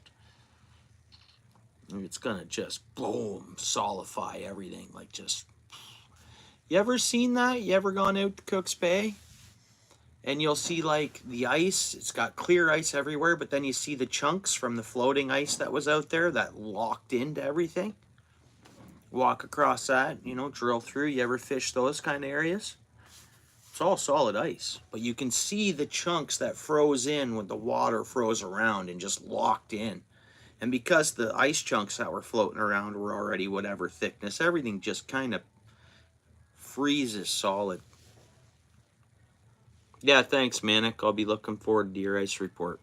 boom, solidify everything. Like just, you ever seen that? You ever gone out to Cook's Bay? And you'll see like the ice, it's got clear ice everywhere, but then you see the chunks from the floating ice that was out there that locked into everything. Walk across that, you know, drill through. You ever fish those kind of areas? It's all solid ice, but you can see the chunks that froze in when the water froze around and just locked in. And because the ice chunks that were floating around were already whatever thickness, everything just kind of freezes solid. Yeah, thanks, Manic. I'll be looking forward to your ice report.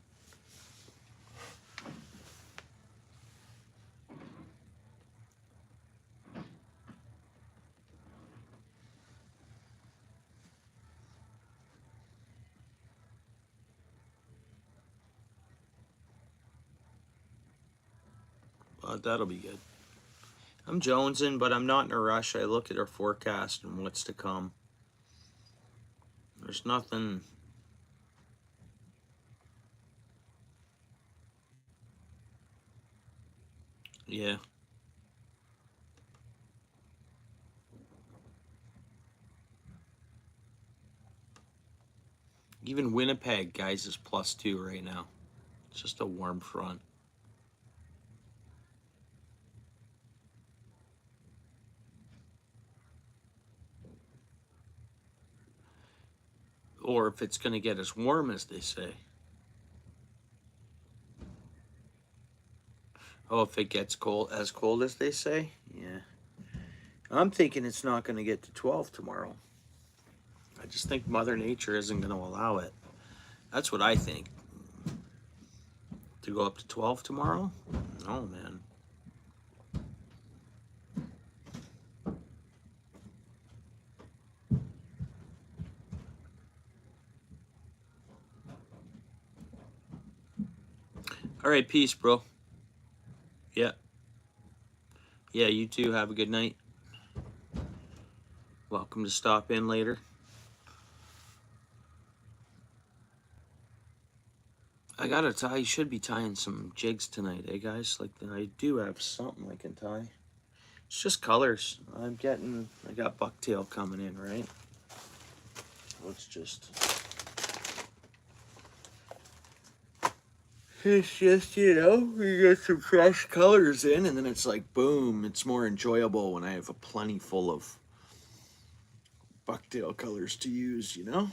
That'll be good. I'm jonesing, but I'm not in a rush. I look at our forecast and what's to come. There's nothing. Yeah. Even Winnipeg, guys, is +2 right now. It's just a warm front. Or if it's going to get as warm as they say. Oh, if it gets as cold as they say? Yeah. I'm thinking it's not going to get to 12 tomorrow. I just think Mother Nature isn't going to allow it. That's what I think. To go up to 12 tomorrow? No, man. All right, peace, bro. Yeah. Yeah, you too. Have a good night. Welcome to stop in later. I gotta tie. You should be tying some jigs tonight, eh, guys? Like, I do have something I can tie. It's just colors. I got bucktail coming in, right? Let's just. It's just, you know, you get some fresh colors in, and then it's like, boom, it's more enjoyable when I have a plenty full of bucktail colors to use, you know?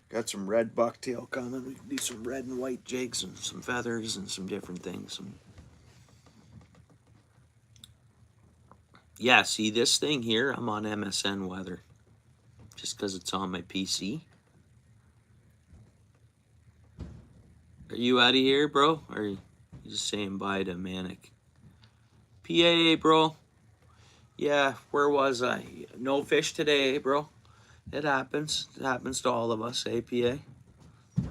Got some red bucktail coming. We can do some red and white jigs and some feathers and some different things. Yeah, see this thing here, I'm on MSN weather. Just because it's on my PC. Are you out of here, bro? Or are you just saying bye to Manic? PA, bro. Yeah, where was I? No fish today, bro. It happens. It happens to all of us, APA.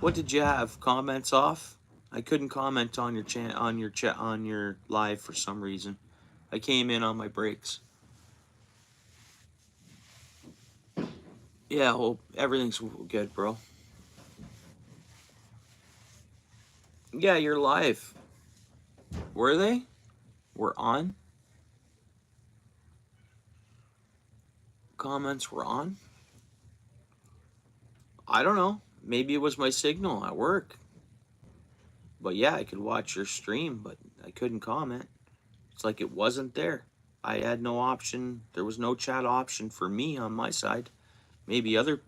What did you have? Comments off? I couldn't comment on your on your live for some reason. I came in on my breaks. Yeah, well, everything's good, bro. Yeah, you're live. Were they? Were on? Comments were on? I don't know. Maybe it was my signal at work. But yeah, I could watch your stream, but I couldn't comment. It's like it wasn't there. I had no option. There was no chat option for me on my side. Maybe other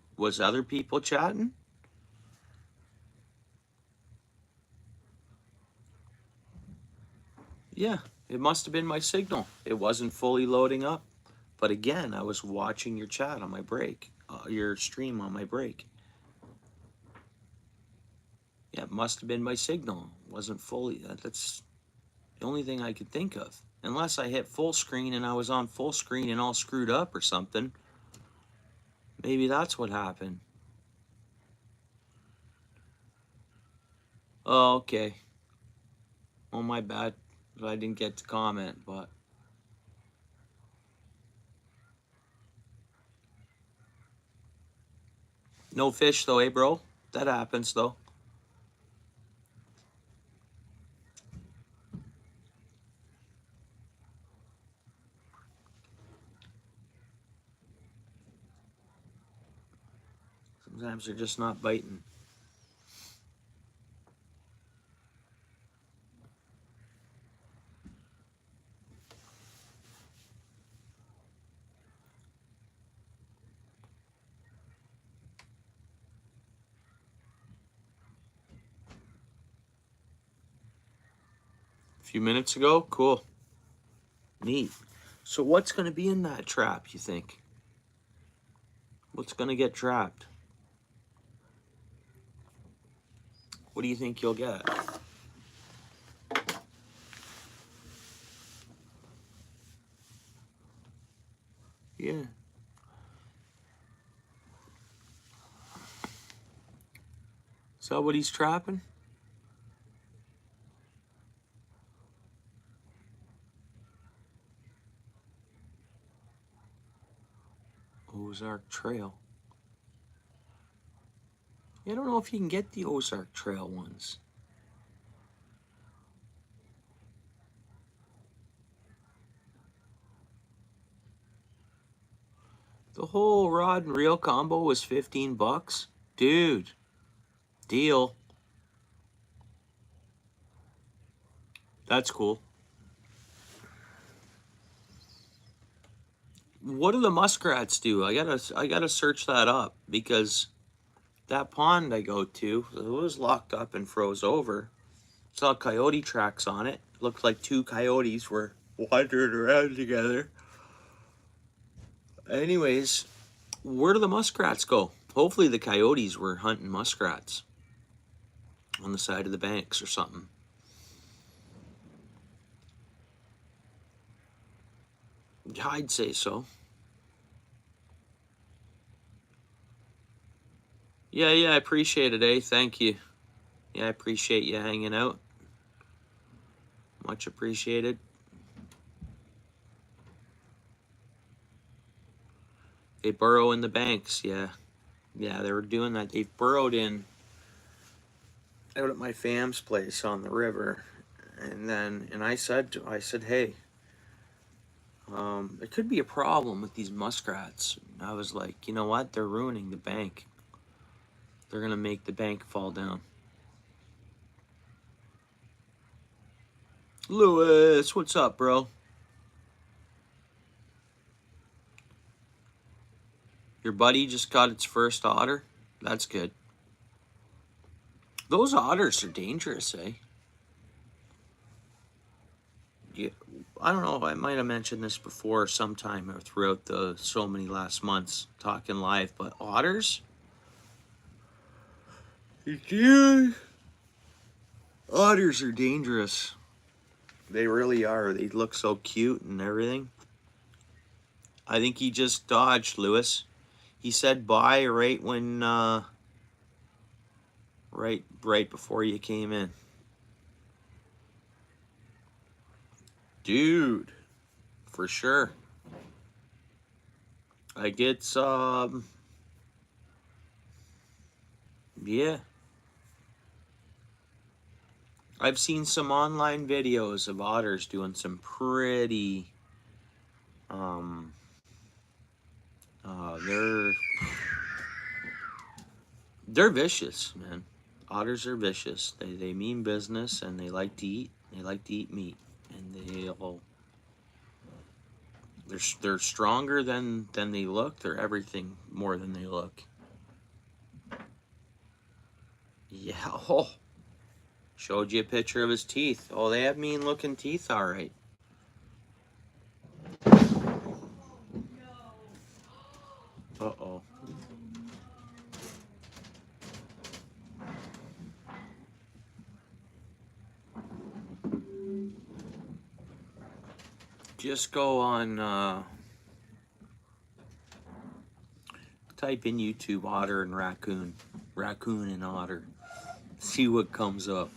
people chatting? Yeah, it must have been my signal. It wasn't fully loading up. But again, I was watching your chat on my break, your stream on my break. Yeah, it must have been my signal. It wasn't fully. That's the only thing I could think of. Unless I hit full screen and I was on full screen and all screwed up or something. Maybe that's what happened. Oh, okay. Oh, my bad. I didn't get to comment, but. No fish though, eh, bro? That happens though. Sometimes they're just not biting. A few minutes ago? Cool. Neat. So what's going to be in that trap, you think? What's going to get trapped? What do you think you'll get? Yeah. Is that what he's trapping? Ozark Trail. I don't know if you can get the Ozark Trail ones. The whole rod and reel combo was 15 bucks. Dude, deal. That's cool. What do the muskrats do? I gotta search that up because that pond I go to, it was locked up and froze over. Saw coyote tracks on it. Looked like two coyotes were wandering around together. Anyways, where do the muskrats go? Hopefully the coyotes were hunting muskrats on the side of the banks or something. I'd say so. Yeah, I appreciate it, eh? Thank you. Yeah, I appreciate you hanging out. Much appreciated. They burrow in the banks, yeah. Yeah, they were doing that. They burrowed in out at my fam's place on the river. And I said, hey, there could be a problem with these muskrats. I was like, you know what? They're ruining the bank. They're gonna make the bank fall down. Lewis, what's up, bro? Your buddy just got its first otter? That's good. Those otters are dangerous, eh? Yeah. I don't know, I might have mentioned this before sometime or throughout the so many last months talking live, but otters? Dude, otters are dangerous. They really are. They look so cute and everything. I think he just dodged, Lewis. He said bye right when, right before you came in. Dude, for sure. Like it's, yeah. I've seen some online videos of otters doing some pretty, um, they're vicious, man. Otters are vicious. They mean business and they like to eat. They like to eat meat, and they're stronger than they look. They're everything more than they look. Yeah. Oh, showed you a picture of his teeth. Oh, they have mean looking teeth, all right. Uh-oh. Just go on, type in YouTube otter and raccoon. Raccoon and otter. See what comes up.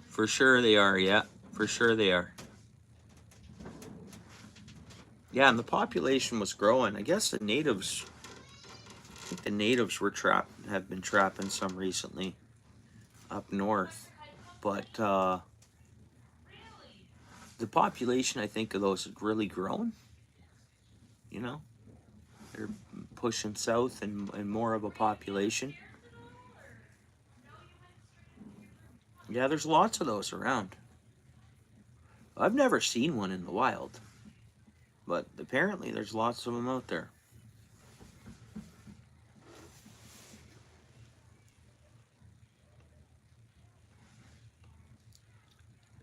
For sure they are, yeah. For sure they are. Yeah, and the population was growing. I guess the natives, I think the natives have been trapping some recently up north. But the population, I think, of those has really grown. You know, they're pushing south and more of a population. Yeah, there's lots of those around. I've never seen one in the wild, but apparently there's lots of them out there.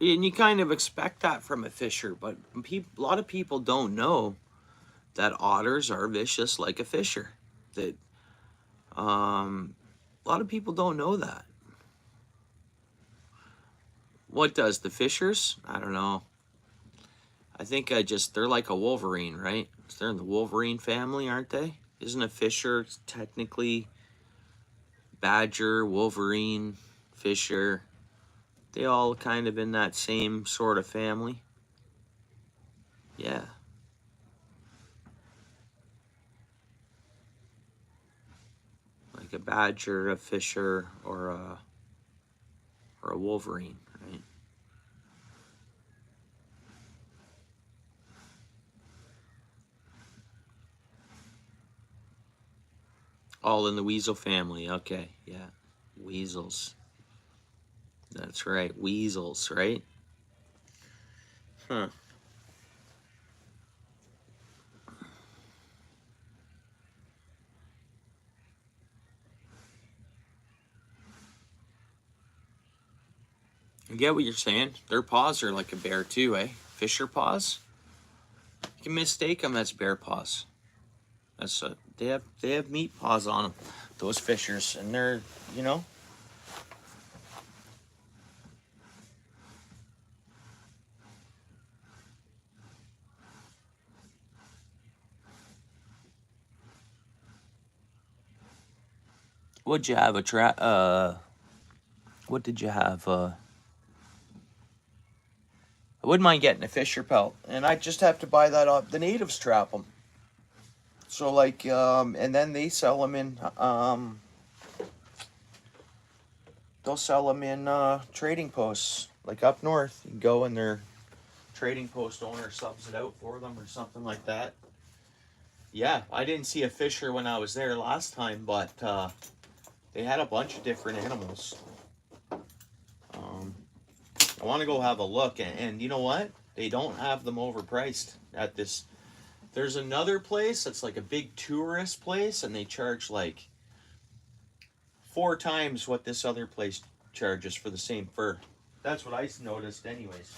And you kind of expect that from a fisher, but a lot of people don't know that otters are vicious like a fisher. That a lot of people don't know that. What does the fishers? I don't know. I think they're like a wolverine, right? They're in the wolverine family, aren't they? Isn't a fisher technically badger, wolverine, fisher? They all kind of in that same sort of family. Yeah. Like a badger, a fisher, or a wolverine, right? All in the weasel family. Okay, yeah. Weasels. That's right. Weasels, right? Huh. I get what you're saying. Their paws are like a bear too, eh? Fisher paws. You can mistake them as bear paws. They have meat paws on them. Those fishers, and they're, you know. What'd you have what did you have? I wouldn't mind getting a fisher pelt, and I just have to buy that off. The natives trap them. So like, and then they sell them in, they'll sell them in trading posts, like up north. You can go and their trading post owner subs it out for them or something like that. Yeah, I didn't see a fisher when I was there last time, but they had a bunch of different animals. I want to go have a look, and you know what? They don't have them overpriced at this. There's another place that's like a big tourist place, and they charge like 4 times what this other place charges for the same fur. That's what I noticed, anyways.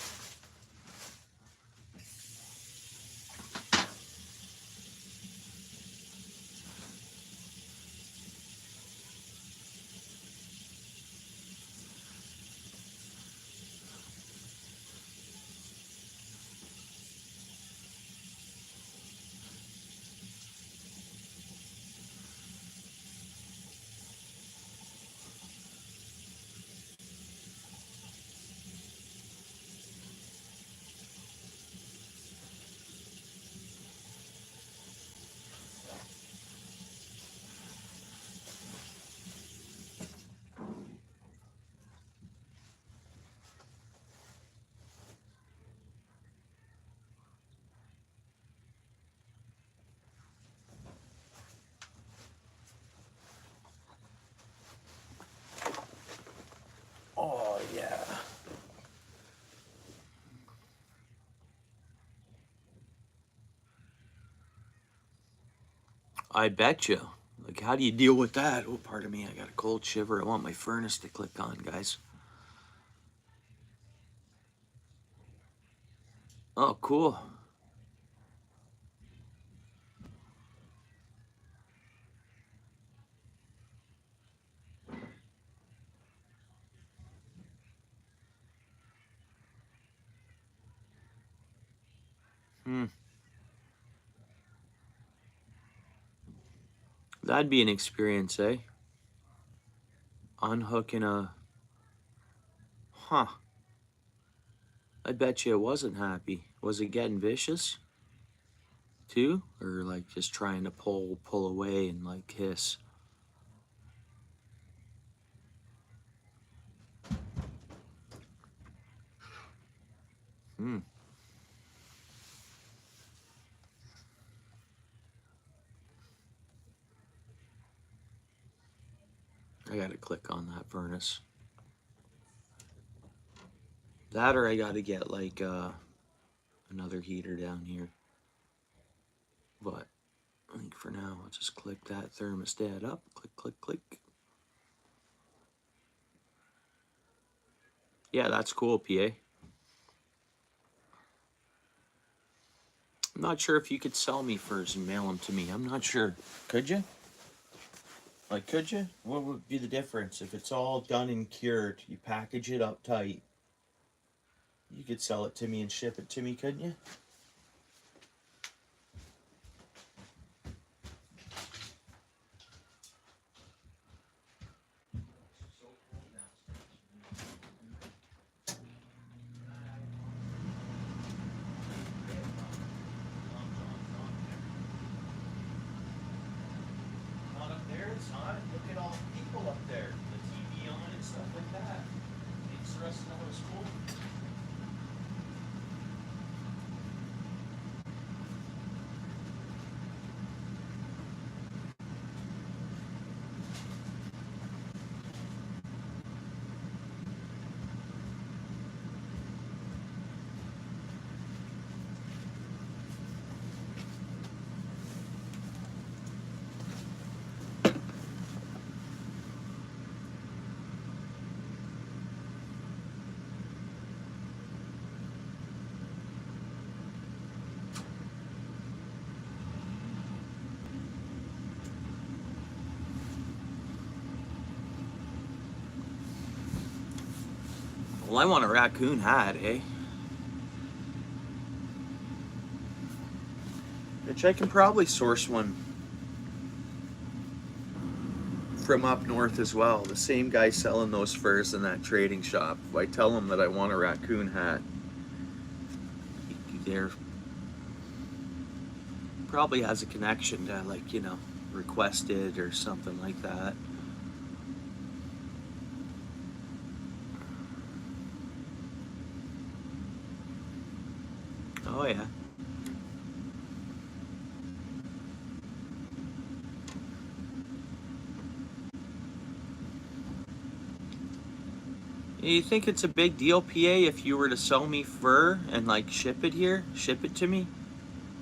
I bet you. Like, how do you deal with that? Oh, pardon me, I got a cold shiver. I want my furnace to click on, guys. Oh, cool. That'd be an experience, eh? Unhooking a... Huh. I bet you it wasn't happy. Was it getting vicious, too? Or, like, just trying to pull away and, like, hiss? I gotta click on that furnace. That or I gotta get, like, another heater down here. But I think for now, I'll just click that thermostat up. Click, click, click. Yeah, that's cool, PA. I'm not sure if you could sell me furs and mail them to me. I'm not sure. Could you? Like, could you? What would be the difference? If it's all done and cured, you package it up tight, you could sell it to me and ship it to me, couldn't you? Not up there, it's not. Look at all the people up there. The TV on and stuff like that. Makes the rest of the house cool. Well, I want a raccoon hat, eh? Which I can probably source one from up north as well. The same guy selling those furs in that trading shop. If I tell him that I want a raccoon hat, there probably has a connection to, like, you know, request it or something like that. Oh yeah. You think it's a big deal, PA, if you were to sell me fur and, like, ship it here, ship it to me?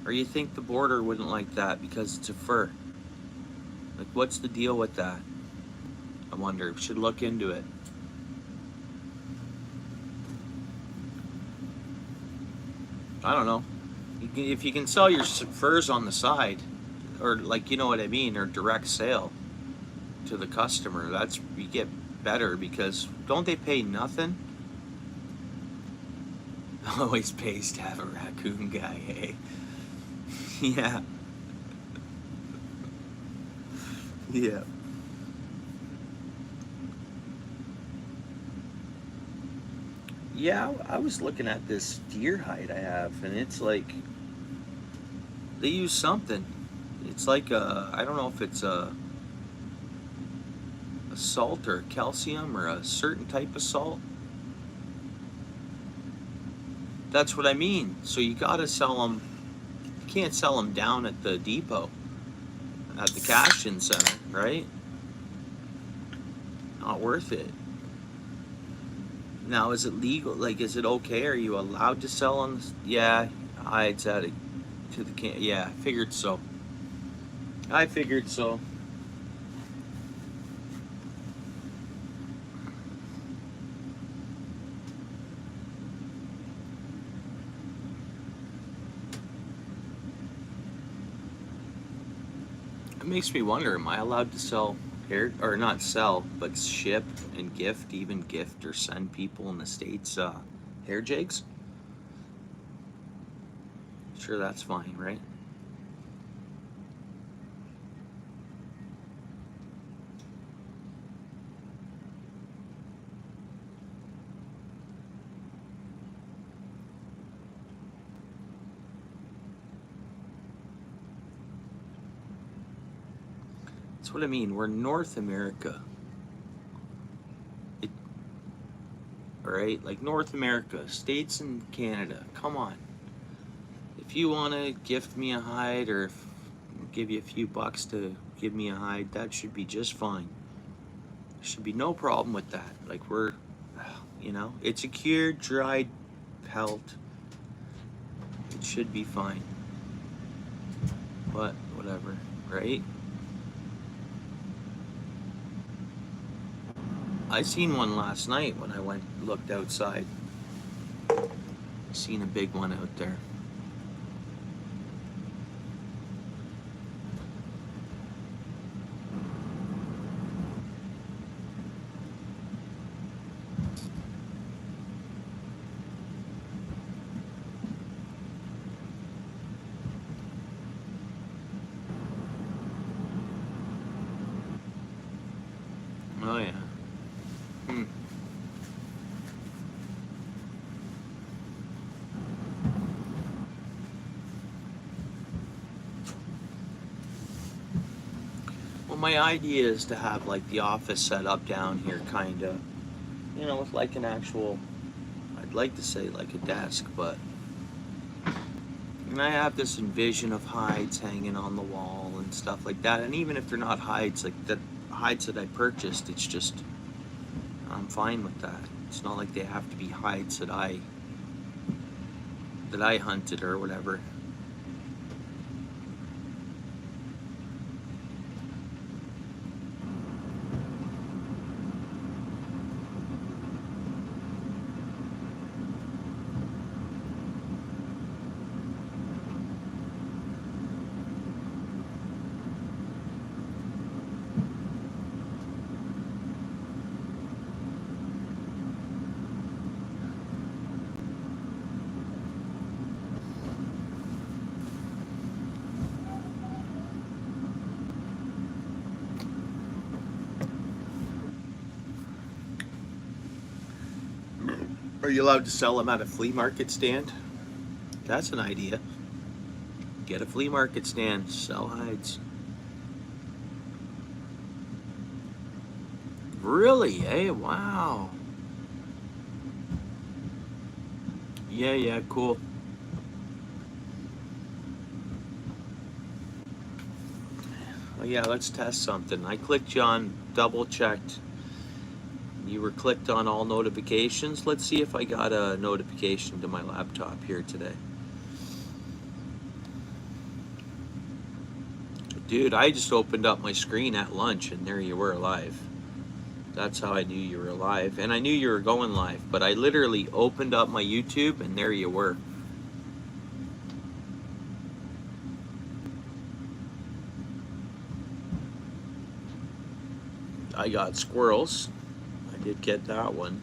Or you think the border wouldn't like that because it's a fur? Like, what's the deal with that? I wonder. We should look into it. I don't know. If you can sell your furs on the side, or, like, you know what I mean, or direct sale to the customer, that's, you get better, because don't they pay nothing? Always pays to have a raccoon guy, hey? Yeah. Yeah. Yeah, I was looking at this deer hide I have, and it's like, they use something. It's like I don't know if it's a salt or calcium or a certain type of salt. That's what I mean. So you gotta sell them. You can't sell them down at the depot, at the cash-in center, right? Not worth it. Now, is it legal? Like, is it okay? Are you allowed to sell on? Yeah, hides at it to the can. Yeah, figured so. I figured so. It makes me wonder, am I allowed to sell hair, or not sell, but ship and gift, even gift or send people in the States hair jigs? Sure, that's fine, right? That's what I mean. We're North America. It, all right, like North America, States and Canada. Come on. If you want to gift me a hide, or give you a few bucks to give me a hide, that should be just fine. There should be no problem with that. Like we're, it's a cured, dried pelt. It should be fine. But whatever, right? I seen one last night when I looked outside. Seen a big one out there. Oh yeah. Hmm. Well, my idea is to have like the office set up down here, kind of, with like an actual, I'd like to say like a desk, but, and I have this envision of hides hanging on the wall and stuff like that. And even if they're not hides, like the hides that I purchased, it's just, I'm fine with that. It's not like they have to be hides that I hunted or whatever. Are you allowed to sell them at a flea market stand? That's an idea. Get a flea market stand, sell hides. Really? Hey, wow. Yeah, cool. Well, yeah, let's test something. I clicked you on, double checked. You were clicked on all notifications. Let's see if I got a notification to my laptop here today. Dude, I just opened up my screen at lunch and there you were live. That's how I knew you were live. And I knew you were going live, but I literally opened up my YouTube and there you were. I got squirrels. I did get that one.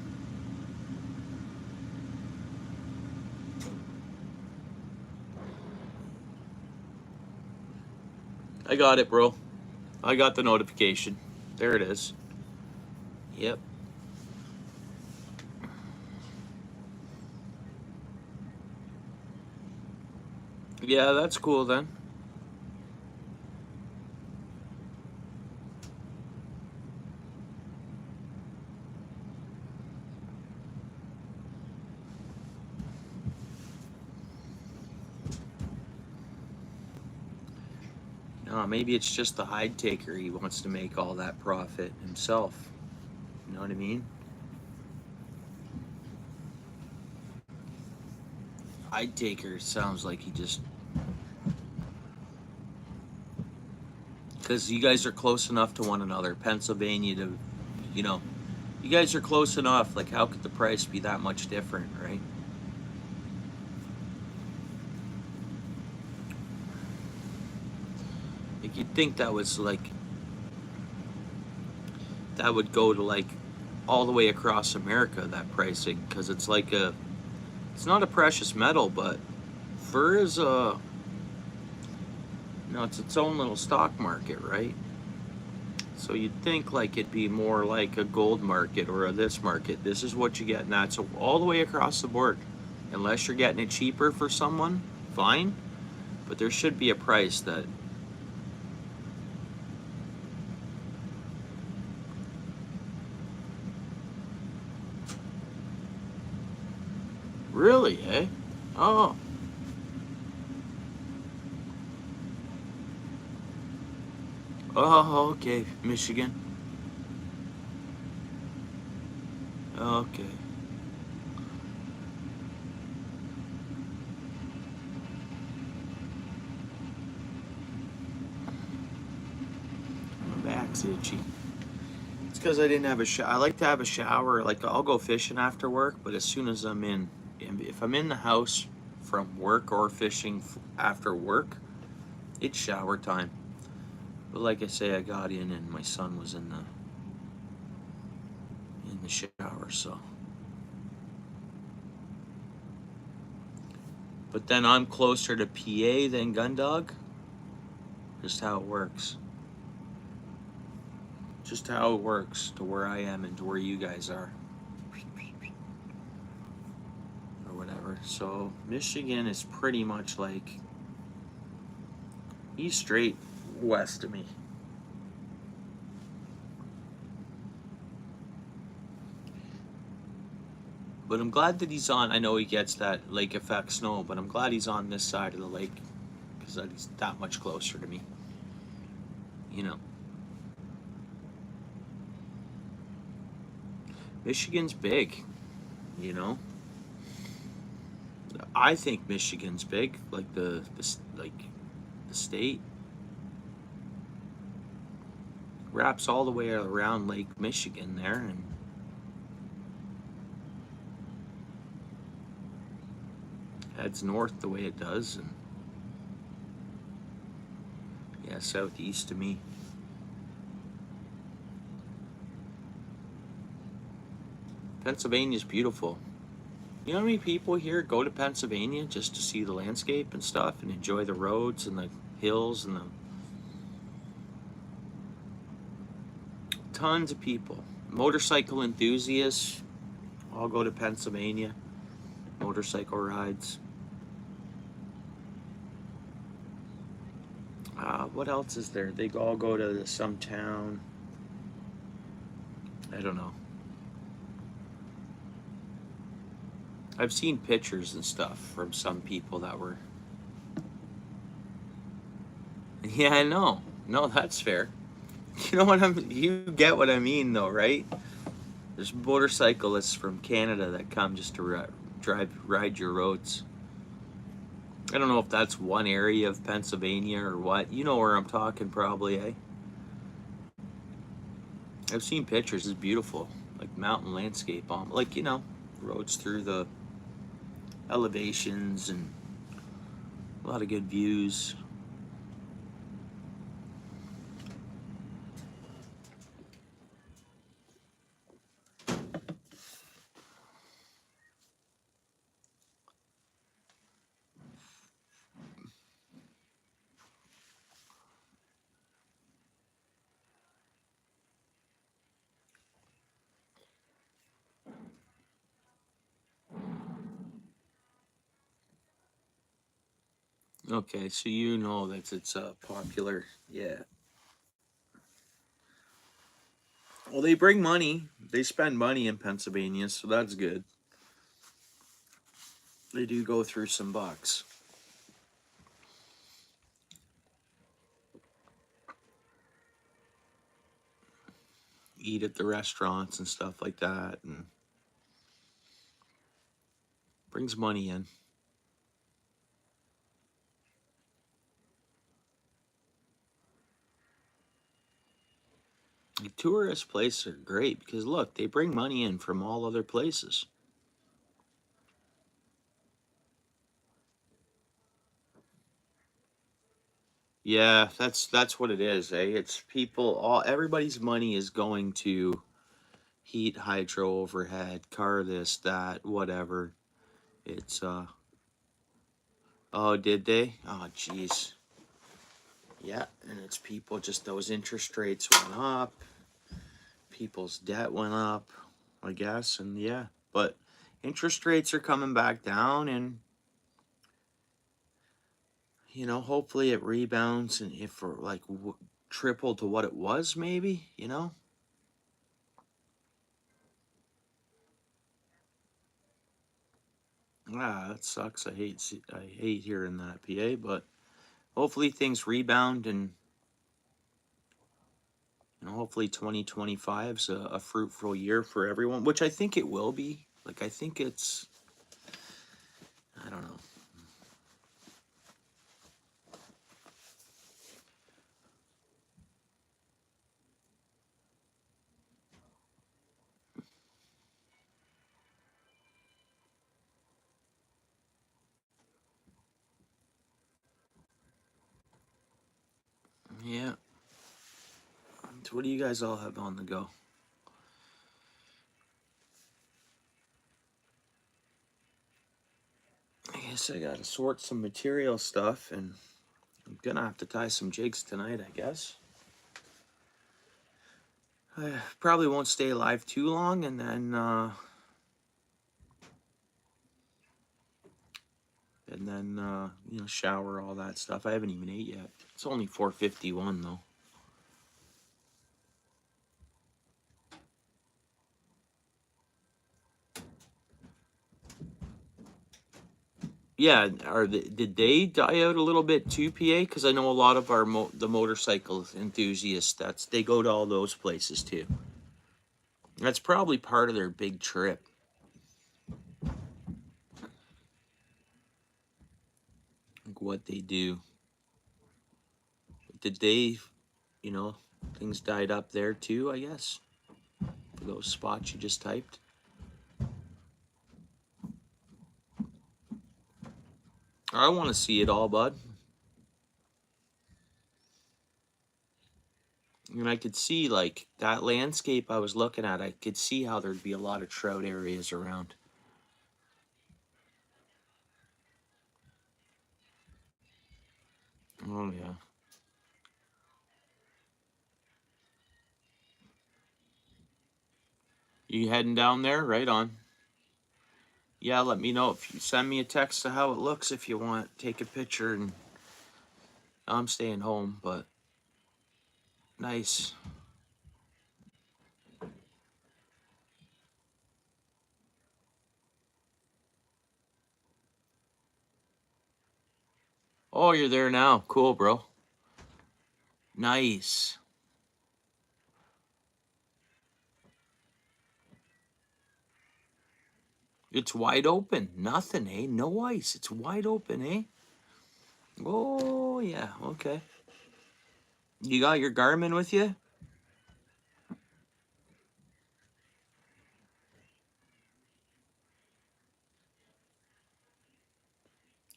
I got it, bro. I got the notification. There it is. Yep. Yeah, that's cool then. No, maybe it's just the hide taker. He wants to make all that profit himself. You know what I mean? Hide taker sounds like he just... because you guys are close enough to one another. Pennsylvania to, you know, you guys are close enough. Like, how could the price be that much different, right? Like, you'd think that was like, that would go to like all the way across America, that pricing, because it's like a, it's not a precious metal, but fur is a, you know, it's its own little stock market, right? So you'd think like it'd be more like a gold market or a this market. This is what you get, and that's all the way across the board. Unless you're getting it cheaper for someone, fine. But there should be a price that, really, eh? Oh, oh, okay, Michigan. Okay. My back's itchy. It's because I didn't have a shower. I like to have a shower. Like, I'll go fishing after work, but as soon as I'm in, if I'm in the house from work or fishing after work, it's shower time. But like I say, I got in and my son was in the shower, so. But then I'm closer to PA than Gundog. Just how it works. Just how it works to where I am and to where you guys are. Or whatever. So Michigan is pretty much like, he's straight west of me. But I'm glad that he's on. I know he gets that lake effect snow, but I'm glad he's on this side of the lake because he's that much closer to me. You know, Michigan's big. You know, I think Michigan's big, like like the state wraps all the way around Lake Michigan there, and heads north the way it does, and yeah, southeast to me. Pennsylvania's beautiful. You know how many people here go to Pennsylvania just to see the landscape and stuff and enjoy the roads and the hills and the tons of people. Motorcycle enthusiasts all go to Pennsylvania. Motorcycle rides. What else is there? They all go to some town. I don't know. I've seen pictures and stuff from some people that were. Yeah, I know. No, that's fair. You know what I'm. You get what I mean, though, right? There's motorcyclists from Canada that come just to ride your roads. I don't know if that's one area of Pennsylvania or what. You know where I'm talking, probably, eh? I've seen pictures. It's beautiful, like mountain landscape on, like, you know, roads through the elevations and a lot of good views. Okay, so you know that it's popular. Yeah. Well, they bring money. They spend money in Pennsylvania, so that's good. They do go through some bucks. Eat at the restaurants and stuff like that, and brings money in. tourist places are great because look, they bring money in from all other places. Yeah, that's what it is, eh? It's people, everybody's money is going to heat, hydro, overhead, car, this, that, whatever. It's oh, did they? Oh, jeez. Yeah, and it's people, just those interest rates went up, people's debt went up, I guess, and yeah, but interest rates are coming back down, and hopefully it rebounds, and if we're like triple to what it was, maybe. Ah, that sucks. I hate hearing that, PA, but hopefully things rebound, and hopefully 2025 is a fruitful year for everyone, which I think it will be. Like, I think I don't know. Yeah. So what do you guys all have on the go? I guess I gotta sort some material stuff, and I'm gonna have to tie some jigs tonight, I guess. I probably won't stay live too long, and then shower, all that stuff. I haven't even ate yet. It's only 4:51 though. Yeah, did they die out a little bit too, PA? Because I know a lot of our the motorcycle enthusiasts, they go to all those places too. That's probably part of their big trip. Like what they do. Did they, you know, things died up there too, I guess, for those spots you just typed? I want to see it all, bud. And I could see, like, that landscape I was looking at, I could see how there'd be a lot of trout areas around. Oh, yeah. You heading down there? Right on. Yeah, let me know if you send me a text of how it looks if you want. Take a picture, and I'm staying home, but nice. Oh, you're there now. Cool, bro. Nice. It's wide open. Nothing, eh? No ice. It's wide open, eh? Oh, yeah. Okay. You got your Garmin with you?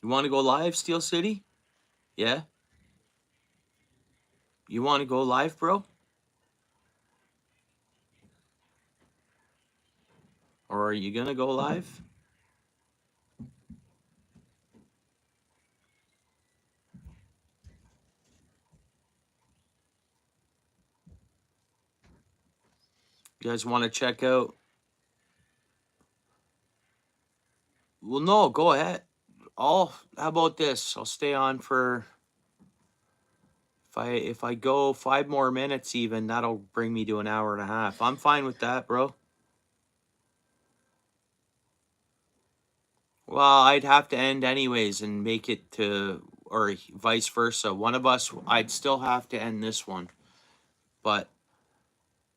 You want to go live, Steel City? Yeah? You want to go live, bro? Or are you going to go live? You guys want to check out? Well, no, go ahead. How about this? I'll stay on for, if I go 5 more minutes even, that'll bring me to an hour and a half. I'm fine with that, bro. Well, I'd have to end anyways and make it to, or vice versa. One of us, I'd still have to end this one. But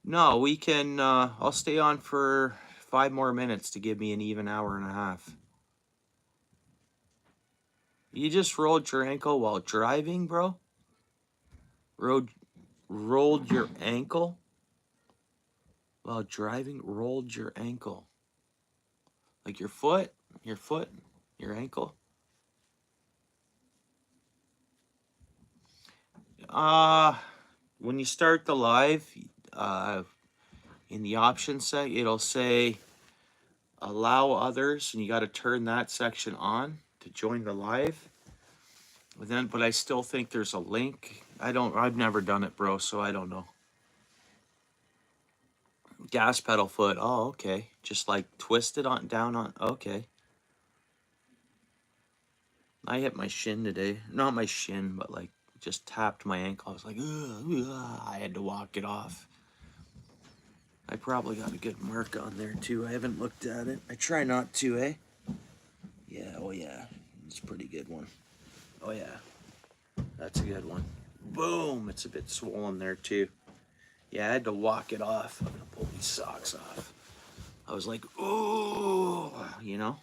no, we can, I'll stay on for 5 more minutes to give me an even hour and a half. You just rolled your ankle while driving, bro? Rolled your ankle? while driving rolled your ankle. Like your foot, your ankle. When you start the live, in the options set, it'll say allow others, and you got to turn that section on to join the live. But I still think there's a link. I've never done it, bro, so I don't know. Gas pedal foot. Oh, okay. Just like twist it on down on. Okay. I hit my shin today. Not my shin, but like just tapped my ankle. I was like, ugh, ugh. I had to walk it off. I probably got a good mark on there too. I haven't looked at it. I try not to, eh? Yeah, oh yeah. It's a pretty good one. Oh yeah. That's a good one. Boom! It's a bit swollen there too. Yeah, I had to walk it off. I'm gonna pull these socks off. I was like, ooh, you know?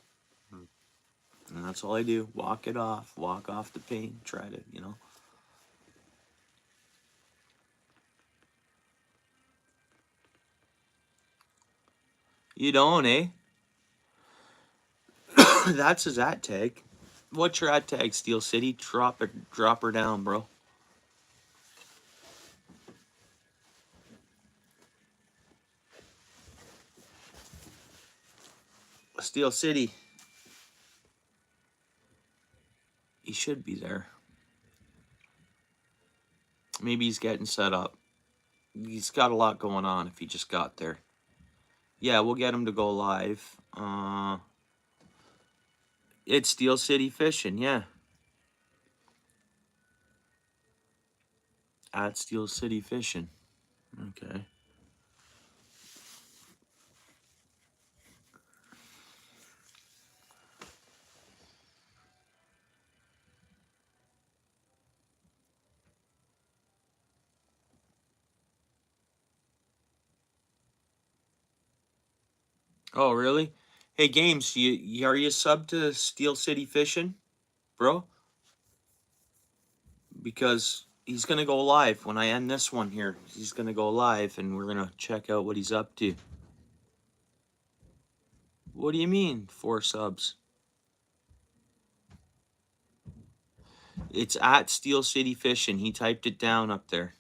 And that's all I do. Walk it off. Walk off the pain. Try to, you know? You don't, eh? That's his at tag. What's your at tag, Steel City? Drop her down, bro. Steel City. He should be there. Maybe he's getting set up. He's got a lot going on if he just got there. Yeah, we'll get him to go live. It's Steel City Fishing, yeah. At Steel City Fishing. Okay. Oh, really? Hey, Games, are you sub to Steel City Fishing, bro? Because he's gonna go live when I end this one here. He's gonna go live, and we're gonna check out what he's up to. What do you mean, 4 subs? It's at Steel City Fishing. He typed it down up there.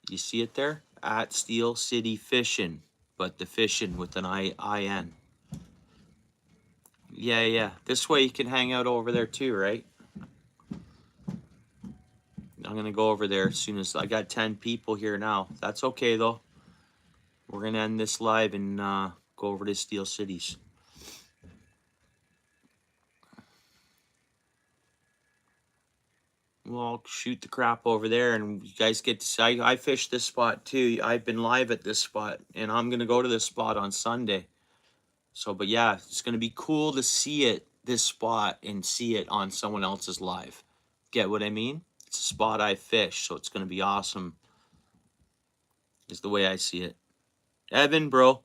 You see it there? At Steel City Fishing, but the fishing with an I-N. Yeah. This way you can hang out over there too, right? I'm gonna go over there as soon as I got 10 people here now. That's okay though. We're gonna end this live and go over to Steel Cities. We'll shoot the crap over there, and you guys get to see. I fished this spot too. I've been live at this spot, and I'm gonna go to this spot on Sunday. So, but yeah, it's gonna be cool to see it, this spot, and see it on someone else's live. Get what I mean? It's a spot I fish, so it's gonna be awesome. Is the way I see it. Evan, bro.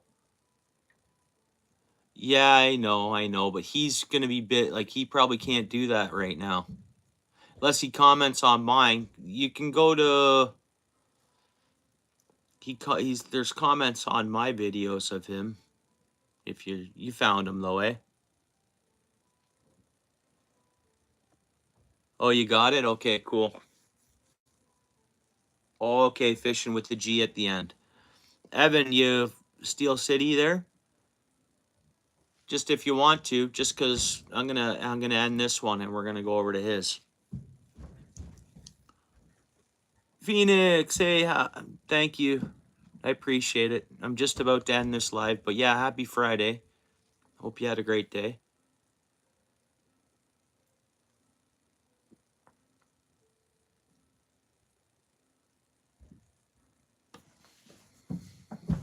Yeah, I know, but he's gonna be like he probably can't do that right now. Unless he comments on mine. You can go to there's comments on my videos of him. If you found him though, eh? Oh, you got it? Okay, cool. Oh, okay, fishing with the G at the end. Evan, you Steel City there? Just if you want to, just because I'm gonna end this one and we're gonna go over to his. Phoenix, hey, thank you. I appreciate it. I'm just about to end this live, but yeah, happy Friday. Hope you had a great day.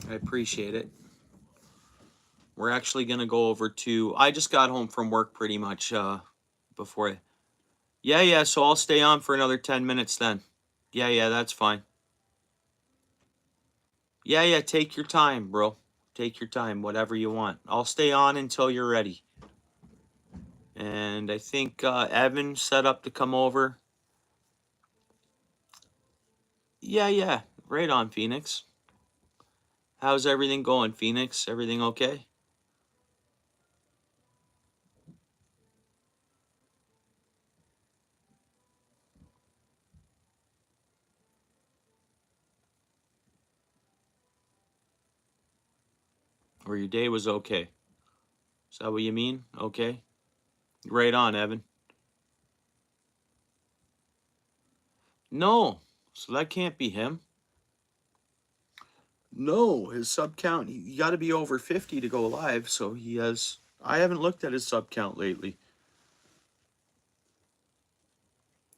I appreciate it. We're actually gonna go over to. I just got home from work pretty much before. Yeah. So I'll stay on for another 10 minutes then. Yeah. That's fine. Yeah. Take your time, bro. Take your time, whatever you want. I'll stay on until you're ready. And I think Evan set up to come over. Yeah. Right on, Phoenix. How's everything going, Phoenix? Everything okay? Or your day was okay? Is that what you mean? Okay. Right on, Evan. No. So that can't be him. No, his sub count, you got to be over 50 to go live. So he has, I haven't looked at his sub count lately.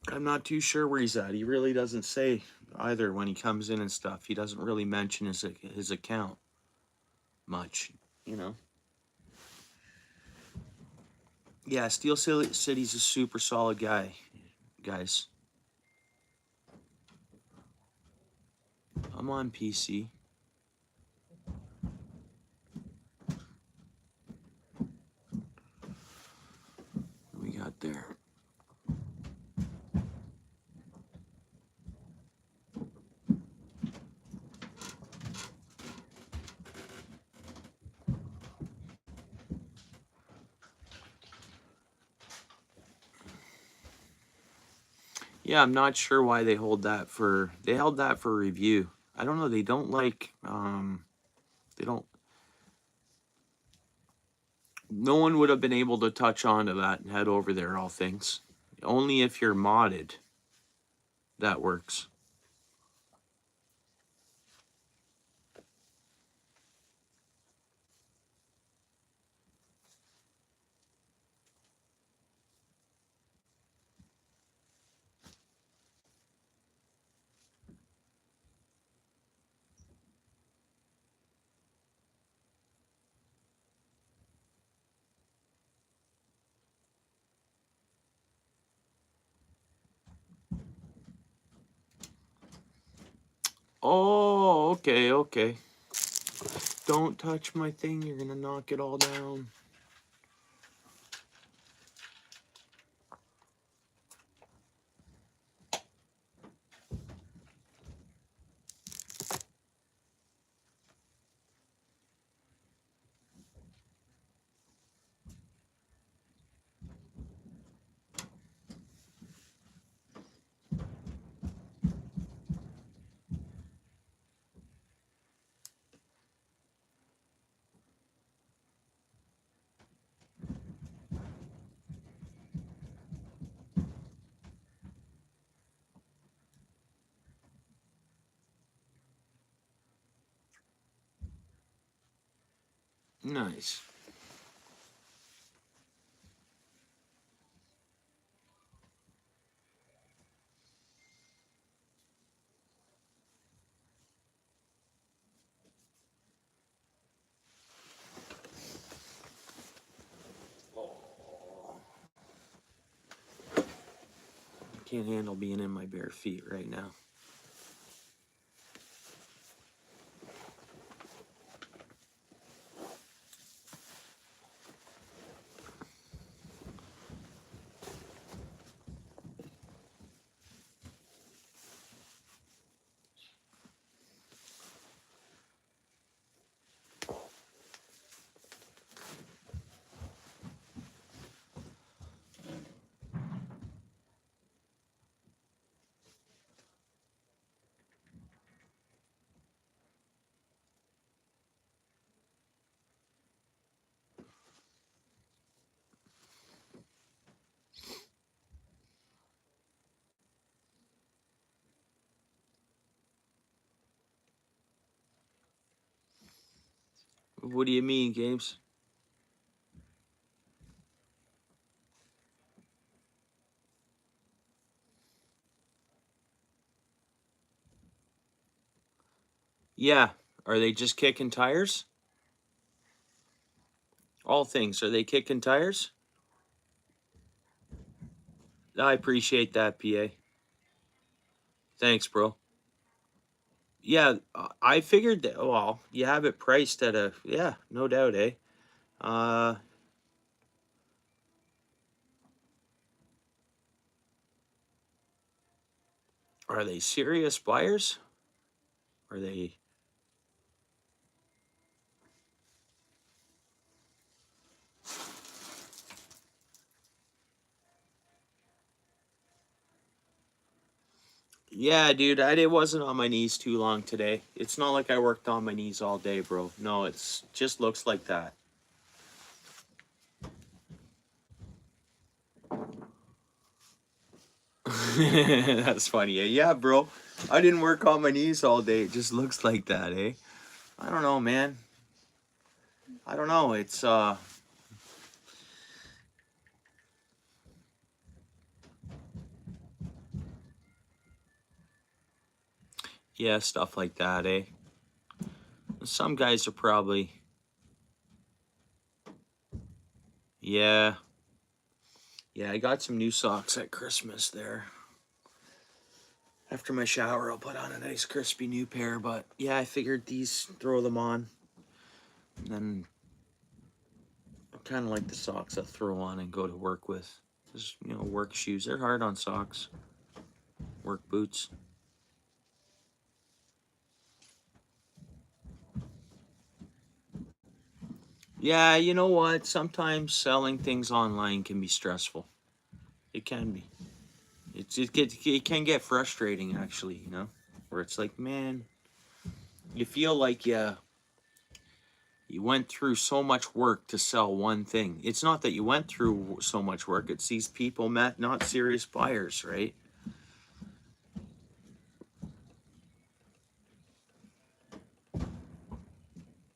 I'm not too sure where he's at. He really doesn't say either when he comes in and stuff. He doesn't really mention his account much, you know. Yeah, Steel City's a super solid guy, guys. I'm on PC. What we got there? Yeah, I'm not sure why they held that for review. I don't know, they don't like they don't no one would have been able to touch onto that and head over there, all things. Only if you're modded that works. Oh, okay, okay. Don't touch my thing, you're gonna knock it all down. Nice. Can't handle being in my bare feet right now. What do you mean, Games? Yeah. Are they just kicking tires? All things. Are they kicking tires? I appreciate that, PA. Thanks, bro. Yeah, I figured that. Well, you have it priced at a, yeah, no doubt, eh? Uh, are they serious buyers? Are they? Yeah, dude, I wasn't on my knees too long today. It's not like I worked on my knees all day, bro. No, it's just looks like that. That's funny. Yeah, bro. I didn't work on my knees all day. It just looks like that, eh? I don't know, man. I don't know. It's yeah, stuff like that, eh? Some guys are probably yeah. Yeah, I got some new socks at Christmas there. After my shower, I'll put on a nice crispy new pair, but yeah, I figured these throw them on. And then I kind of like the socks I throw on and go to work with. Just, work shoes. They're hard on socks. Work boots. Yeah, you know what? Sometimes selling things online can be stressful. It can be. It can get frustrating actually, where it's like, man, you feel like you went through so much work to sell one thing. It's not that you went through so much work. It's these people met not serious buyers, right?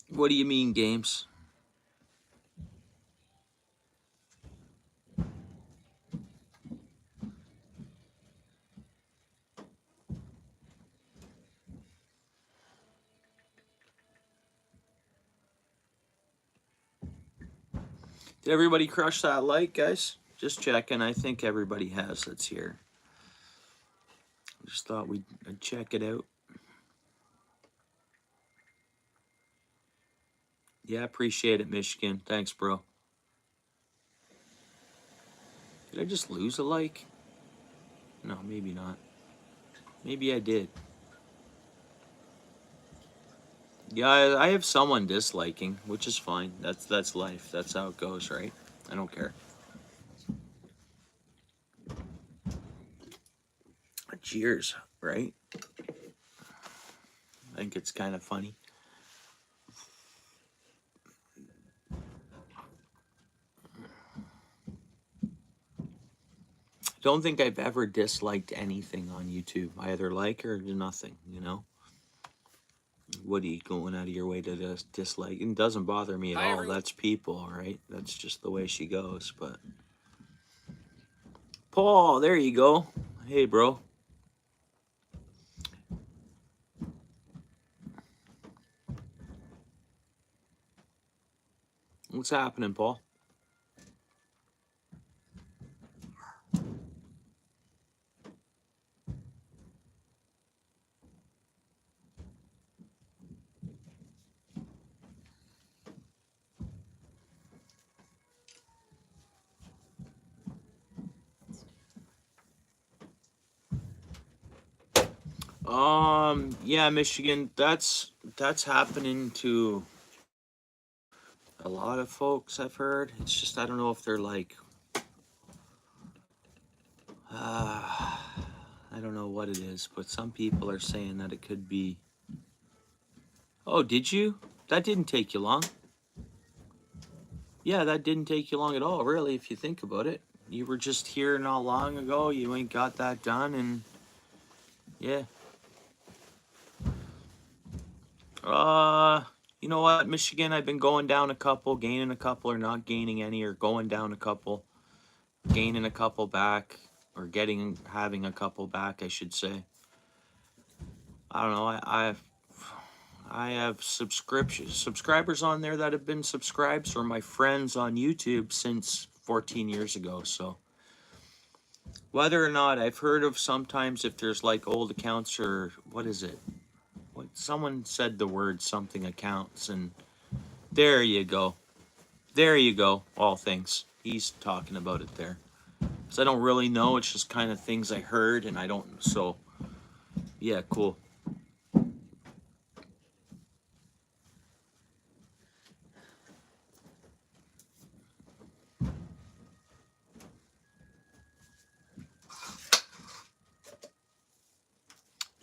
What do you mean, games? Did everybody crush that like, guys? Just checking. I think everybody has that's here. Just thought I'd check it out. Yeah, appreciate it, Michigan. Thanks, bro. Did I just lose a like? No, maybe not. Maybe I did. Yeah, I have someone disliking, which is fine. That's life. That's how it goes, right? I don't care. Cheers, right? I think it's kind of funny. Don't think I've ever disliked anything on YouTube. I either like or nothing, What are you going out of your way to dislike? It doesn't bother me at Hi, all. everyone. That's people, right? That's just the way she goes. But Paul, there you go. Hey, bro. What's happening, Paul? Yeah, Michigan. That's happening to a lot of folks. I've heard. It's just I don't know if they're like, I don't know what it is, but some people are saying that it could be. Oh, did you? That didn't take you long. Yeah, that didn't take you long at all, really, if you think about it. You were just here not long ago. You ain't got that done, and yeah. Uh, you know what, Michigan? I've been going down a couple, gaining a couple, or not gaining any, or going down a couple, gaining a couple back, or having a couple back, I should say. I don't know. I have subscribers on there that have been subscribed, or my friends on YouTube since 14 years ago. So whether or not I've heard of sometimes if there's like old accounts or what is it? What someone said the word something accounts, and there you go. There you go. All things. He's talking about it there. Because I don't really know. It's just kind of things I heard, and I don't. So, yeah, cool.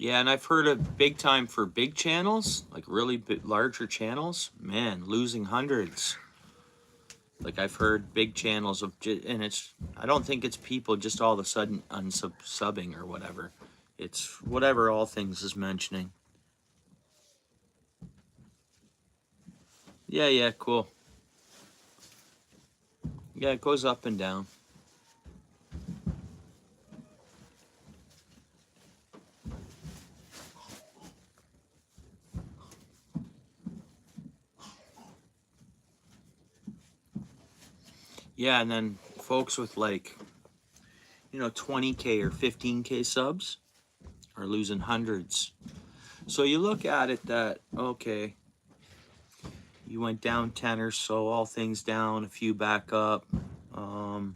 Yeah, and I've heard of big time for big channels, like really larger channels. Man, losing hundreds. Like I've heard big channels of, and it's, I don't think it's people just all of a sudden unsubbing or whatever. It's whatever All Things is mentioning. Yeah, yeah, cool. Yeah, it goes up and down. Yeah, and then folks with like, 20K or 15K subs are losing hundreds. So you look at it that, okay, you went down 10 or so, All Things down, a few back up. Over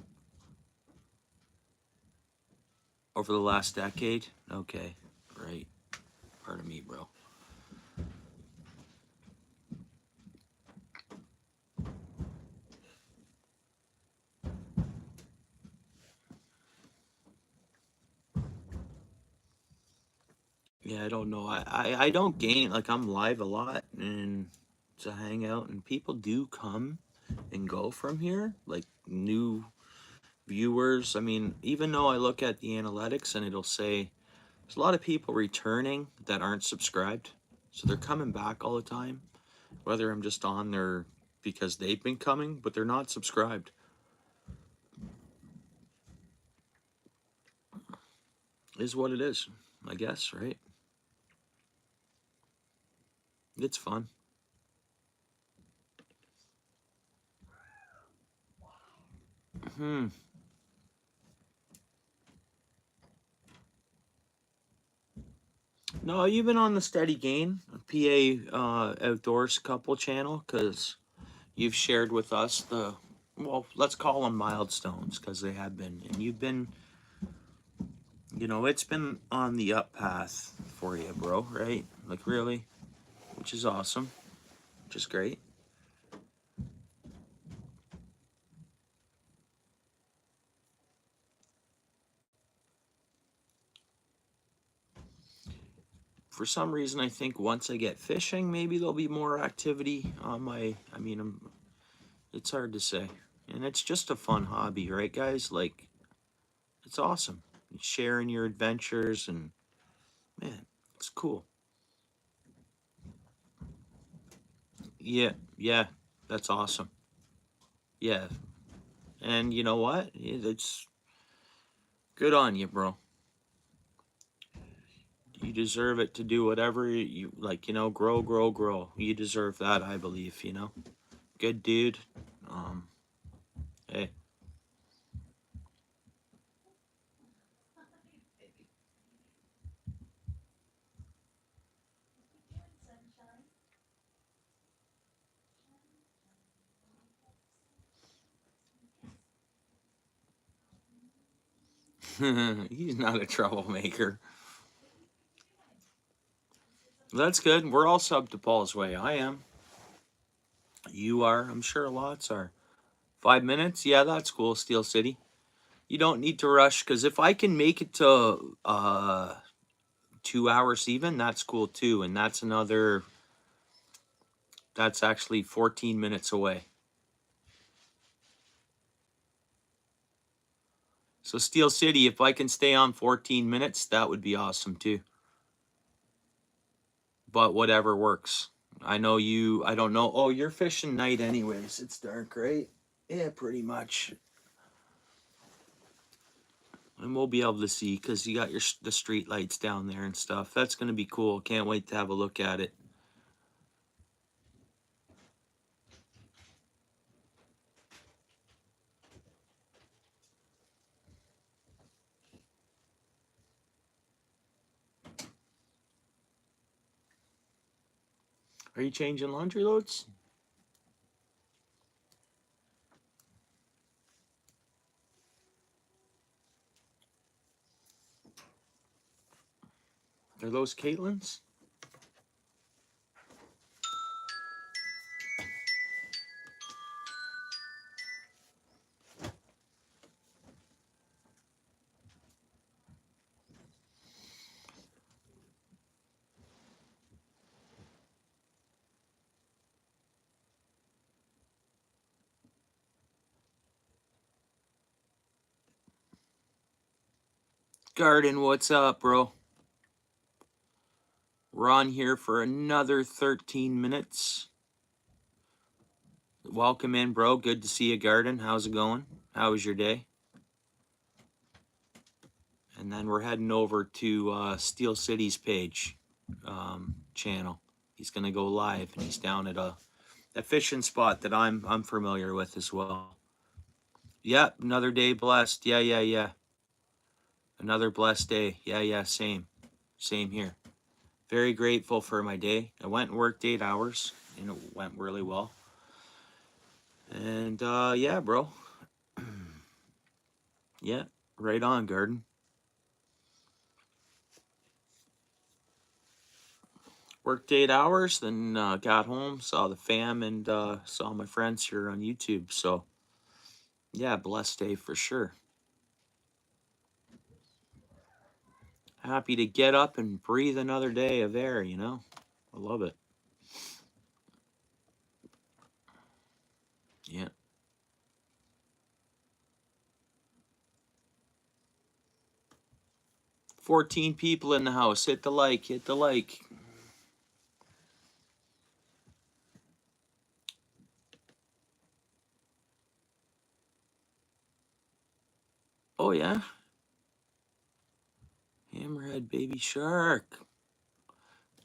the last decade? Okay, right. Pardon me, bro. Yeah, I don't know. I don't gain, like, I'm live a lot and to hang out, and people do come and go from here, like new viewers. I mean, even though I look at the analytics and it'll say there's a lot of people returning that aren't subscribed. So they're coming back all the time, whether I'm just on there because they've been coming, but they're not subscribed. Is what it is, I guess, right? It's fun. Hmm. No, you've been on the Steady Gain PA Outdoors Couple channel because you've shared with us the, well, let's call them milestones because they have been. And you've been, it's been on the up path for you, bro, right? Like, really, which is awesome, which is great. For some reason, I think once I get fishing, maybe there'll be more activity on my, it's hard to say. And it's just a fun hobby, right, guys? Like, it's awesome. Sharing your adventures and, man, it's cool. Yeah, yeah, that's awesome. Yeah, and you know what? It's good on you, bro. You deserve it to do whatever you like, grow, grow, grow. You deserve that, I believe. Good dude. Um, hey. He's not a troublemaker. That's good. We're all sub to Paul's way. I am. You are. I'm sure lots are. 5 minutes? Yeah, that's cool. Steel City. You don't need to rush because if I can make it to 2 hours even, that's cool too. And that's actually 14 minutes away. So Steel City, if I can stay on 14 minutes, that would be awesome too. But whatever works. I know you, I don't know. Oh, you're fishing night anyways. It's dark, right? Yeah, pretty much. And we'll be able to see because you got the street lights down there and stuff. That's going to be cool. Can't wait to have a look at it. Are you changing laundry loads? Are those Caitlin's? Garden, what's up, bro? We're on here for another 13 minutes. Welcome in, bro. Good to see you, Garden. How's it going? How was your day? And then we're heading over to Steel City's page channel. He's gonna go live, and he's down at a fishing spot that I'm familiar with as well. Yep, another day blessed. Yeah. Another blessed day. Yeah. Same here. Very grateful for my day. I went and worked 8 hours, and it went really well. And yeah, bro. Yeah, right on, Garden. Worked 8 hours, then got home, saw the fam, and saw my friends here on YouTube. So yeah, blessed day for sure. Happy to get up and breathe another day of air, you know? I love it. Yeah. 14 people in the house. Hit the like, hit the like. Oh, yeah? Hammerhead baby shark.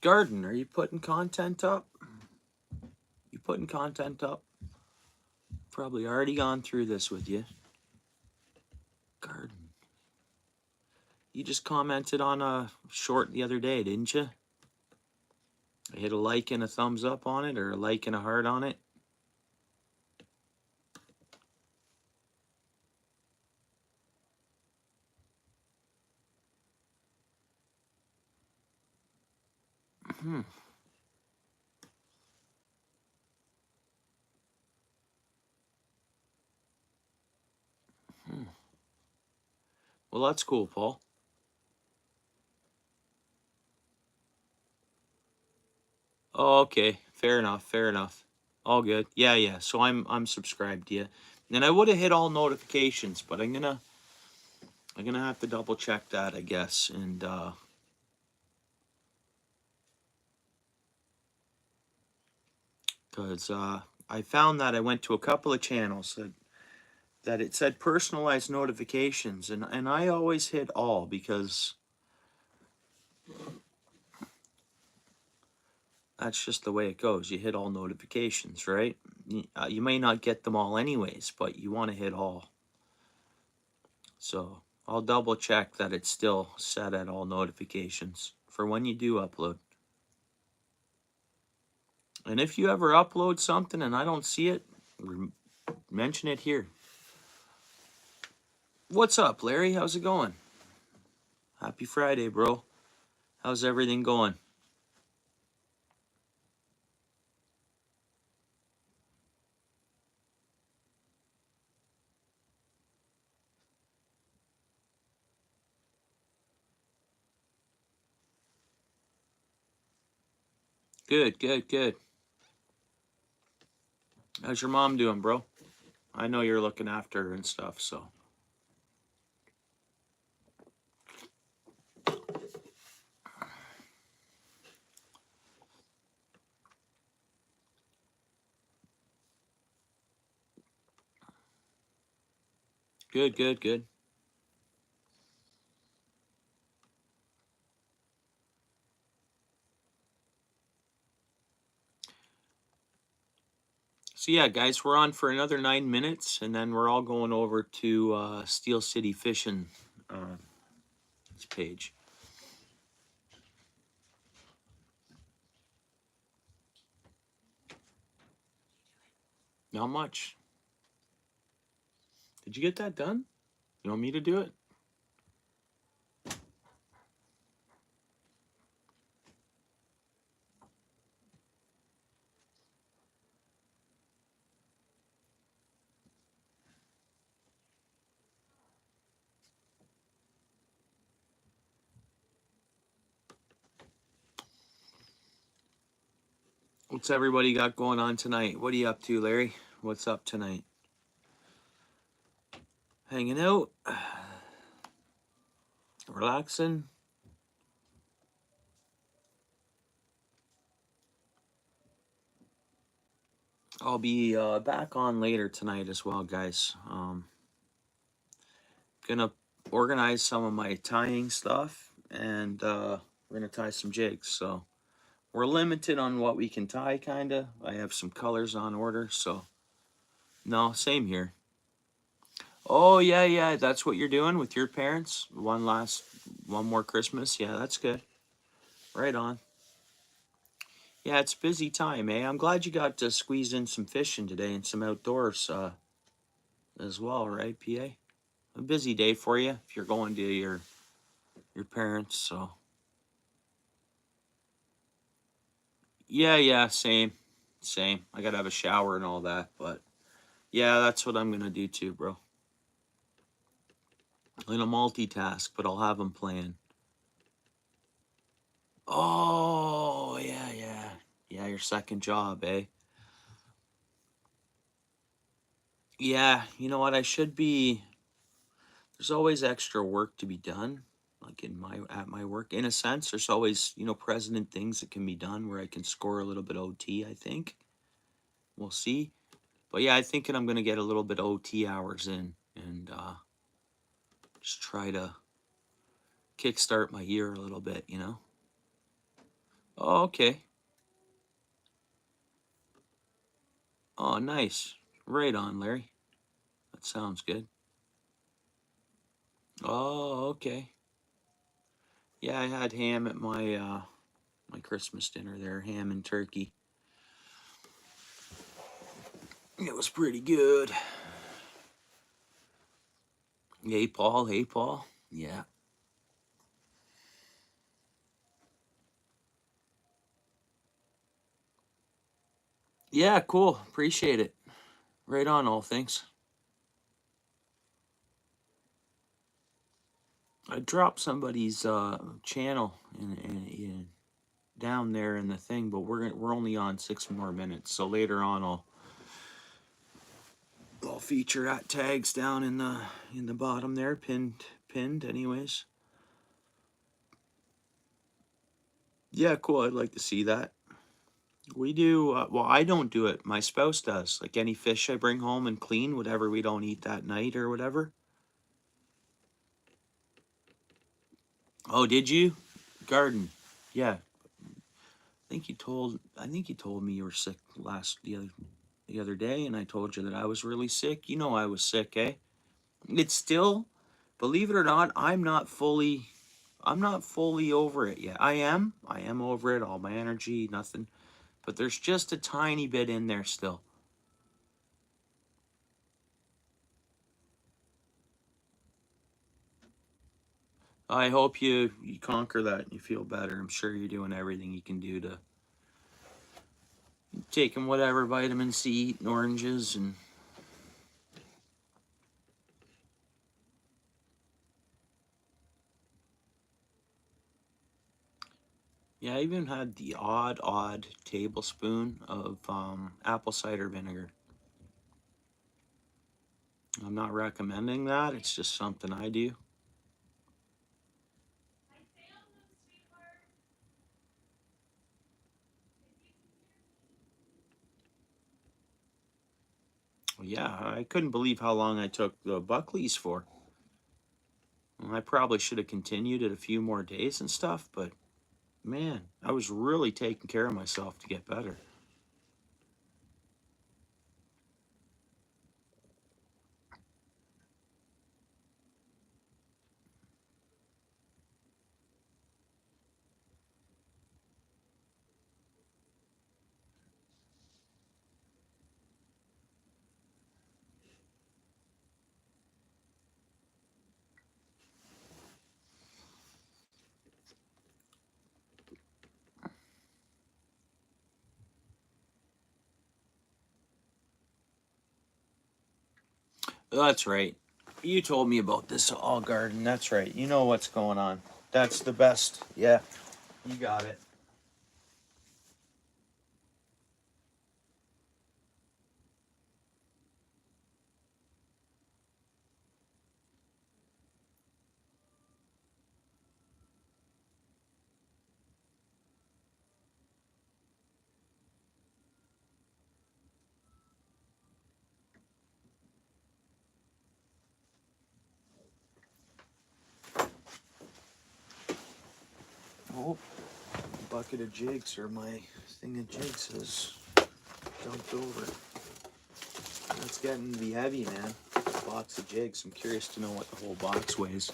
Garden, are you putting content up? You putting content up? Probably already gone through this with you. Garden. You just commented on a short the other day, didn't you? I hit a like and a thumbs up on it, or a like and a heart on it. Well, that's cool, Paul. Oh, okay. Fair enough. All good. Yeah. So I'm subscribed to you. And I would have hit all notifications, but I'm gonna have to double check that, I guess. And because I found that I went to a couple of channels that it said personalized notifications, and I always hit all because that's just the way it goes. You hit all notifications, right? You may not get them all anyways, but you want to hit all. So I'll double check that it's still set at all notifications for when you do upload. And if you ever upload something and I don't see it, mention it here. What's up, Larry? How's it going? Happy Friday, bro. How's everything going? Good. How's your mom doing, bro? I know you're looking after her and stuff, so. Good. So yeah, guys, we're on for another 9 minutes, and then we're all going over to Steel City Fishing page. Not much. Did you get that done? You want me to do it? What's everybody got going on tonight? What are you up to, Larry? What's up tonight? Hanging out? Relaxing. I'll be back on later tonight as well, guys. Gonna organize some of my tying stuff, and we're gonna tie some jigs. So we're limited on what we can tie, kinda. I have some colors on order, so no, same here. Oh yeah, yeah, that's what you're doing with your parents. One more Christmas. Yeah, that's good. Right on. Yeah, it's busy time, eh? I'm glad you got to squeeze in some fishing today and some outdoors as well, right, PA? A busy day for you if you're going to your parents. So yeah, yeah, same. I gotta have a shower and all that, but yeah, that's what I'm gonna do too, bro. I'm gonna multitask, but I'll have them playing. Oh yeah, yeah, yeah. Your second job, eh? Yeah, you know what? I should be. There's always extra work to be done, like at my work. In a sense, there's always president things that can be done where I can score a little bit OT. I think we'll see, but yeah, I think I'm gonna get a little bit OT hours in and just try to kickstart my year a little bit. Oh, okay. Oh, nice. Right on, Larry. That sounds good. Oh, okay. Yeah, I had ham at my Christmas dinner there, ham and turkey. It was pretty good. Hey, Paul. Hey, Paul. Yeah. Yeah, cool. Appreciate it. Right on, all things. I dropped somebody's channel in down there in the thing, but we're only on 6 more minutes. So later on, I'll feature that tags down in the bottom there, pinned. Anyways, yeah, cool. I'd like to see that. We do. Well, I don't do it. My spouse does. Like any fish I bring home and clean, whatever we don't eat that night or whatever. Oh, did you? Garden. Yeah. I think you told me you were sick the other day, and I told you that I was really sick. You know I was sick, eh? It's still, believe it or not, I'm not fully over it yet. I am over it, all my energy, nothing. But there's just a tiny bit in there still. I hope you conquer that and you feel better. I'm sure you're doing everything you can do to taking whatever vitamin C, eating oranges, and yeah, I even had the odd tablespoon of apple cider vinegar. I'm not recommending that. It's just something I do. Yeah, I couldn't believe how long I took the Buckleys for. I probably should have continued it a few more days and stuff, but man, I was really taking care of myself to get better. That's right. You told me about this all garden. That's right. You know what's going on. That's the best. Yeah, you got it. Oh, bucket of jigs, or my thing of jigs has dumped over. It's getting to be heavy, man. Box of jigs. I'm curious to know what the whole box weighs.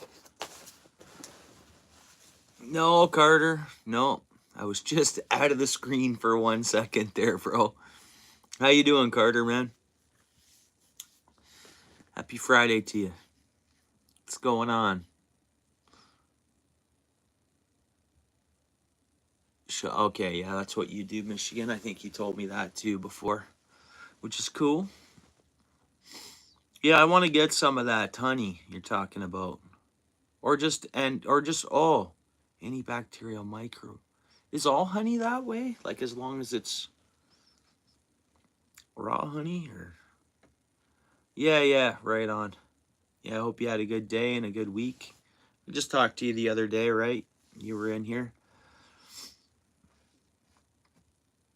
No, Carter. No. I was just out of the screen for 1 second there, bro. How you doing, Carter, man? Happy Friday to you. What's going on? Okay, yeah, that's what you do, Michigan. I think you told me that too before, which is cool. Yeah, I want to get some of that honey you're talking about. Or just antibacterial microbe. Is all honey that way? Like as long as it's raw honey or Yeah, right on. Yeah, I hope you had a good day and a good week. I just talked to you the other day, right? You were in here.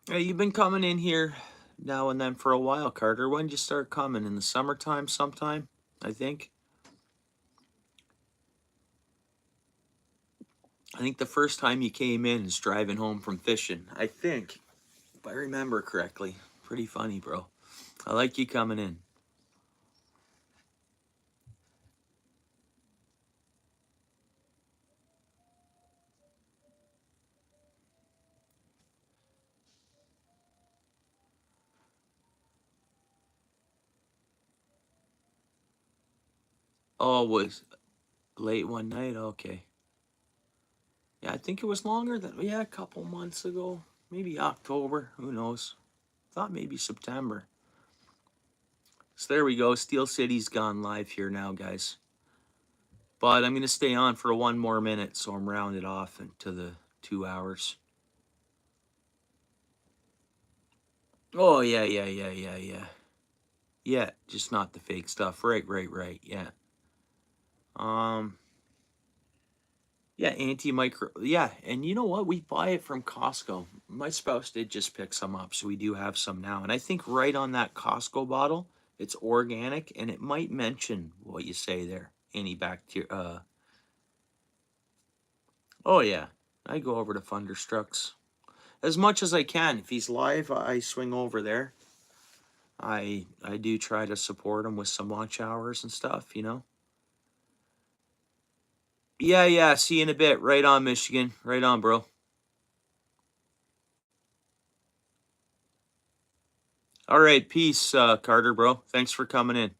Hey, you've been coming in here now and then for a while, Carter. When did you start coming? In the summertime sometime, I think. I think the first time you came in is driving home from fishing. I think, if I remember correctly. Pretty funny, bro. I like you coming in. Oh, it was late one night? Okay. Yeah, I think it was longer than, yeah, a couple months ago. Maybe October. Who knows? Thought maybe September. So there we go. Steel City's gone live here now, guys. But I'm going to stay on for 1 more minute, so I'm rounded off into the 2 hours. Oh, yeah. Yeah, just not the fake stuff. Right. Yeah. Yeah, antimicro. Yeah, and you know what? We buy it from Costco. My spouse did just pick some up, so we do have some now. And I think right on that Costco bottle, it's organic, and it might mention what you say there, antibacterial. Oh yeah, I go over to Thunderstrucks as much as I can. If he's live, I swing over there. I do try to support him with some lunch hours and stuff, you know. Yeah. See you in a bit. Right on, Michigan. Right on, bro. All right, peace, Carter, bro. Thanks for coming in.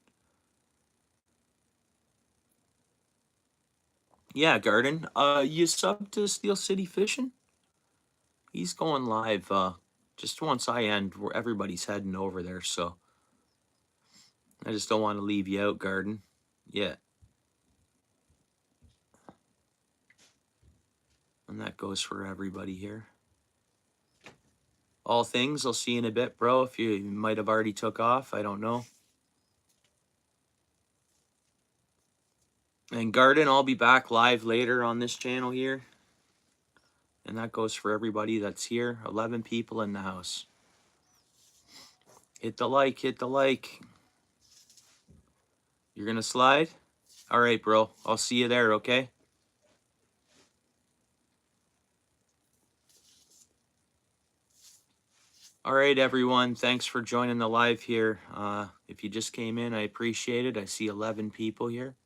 Yeah, Garden. You sub to Steel City Fishing? He's going live. Just once I end, where everybody's heading over there. So I just don't want to leave you out, Garden. Yeah. And that goes for everybody here. All things. I'll see you in a bit, bro. If you might have already took off, I don't know. And Garden, I'll be back live later on this channel here. And that goes for everybody that's here. 11 people in the house. Hit the like, hit the like. You're going to slide? All right, bro. I'll see you there, okay? All right, everyone. Thanks for joining the live here. If you just came in, I appreciate it. I see 11 people here.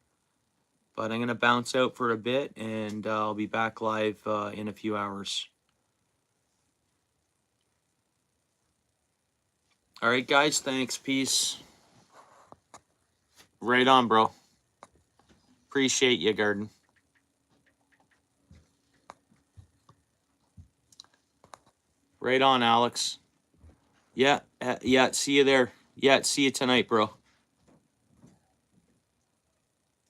But I'm going to bounce out for a bit, and I'll be back live in a few hours. All right, guys. Thanks. Peace. Right on, bro. Appreciate you, Garden. Right on, Alex. Yeah. See you there. Yeah. See you tonight, bro.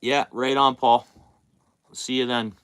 Yeah. Right on, Paul. See you then.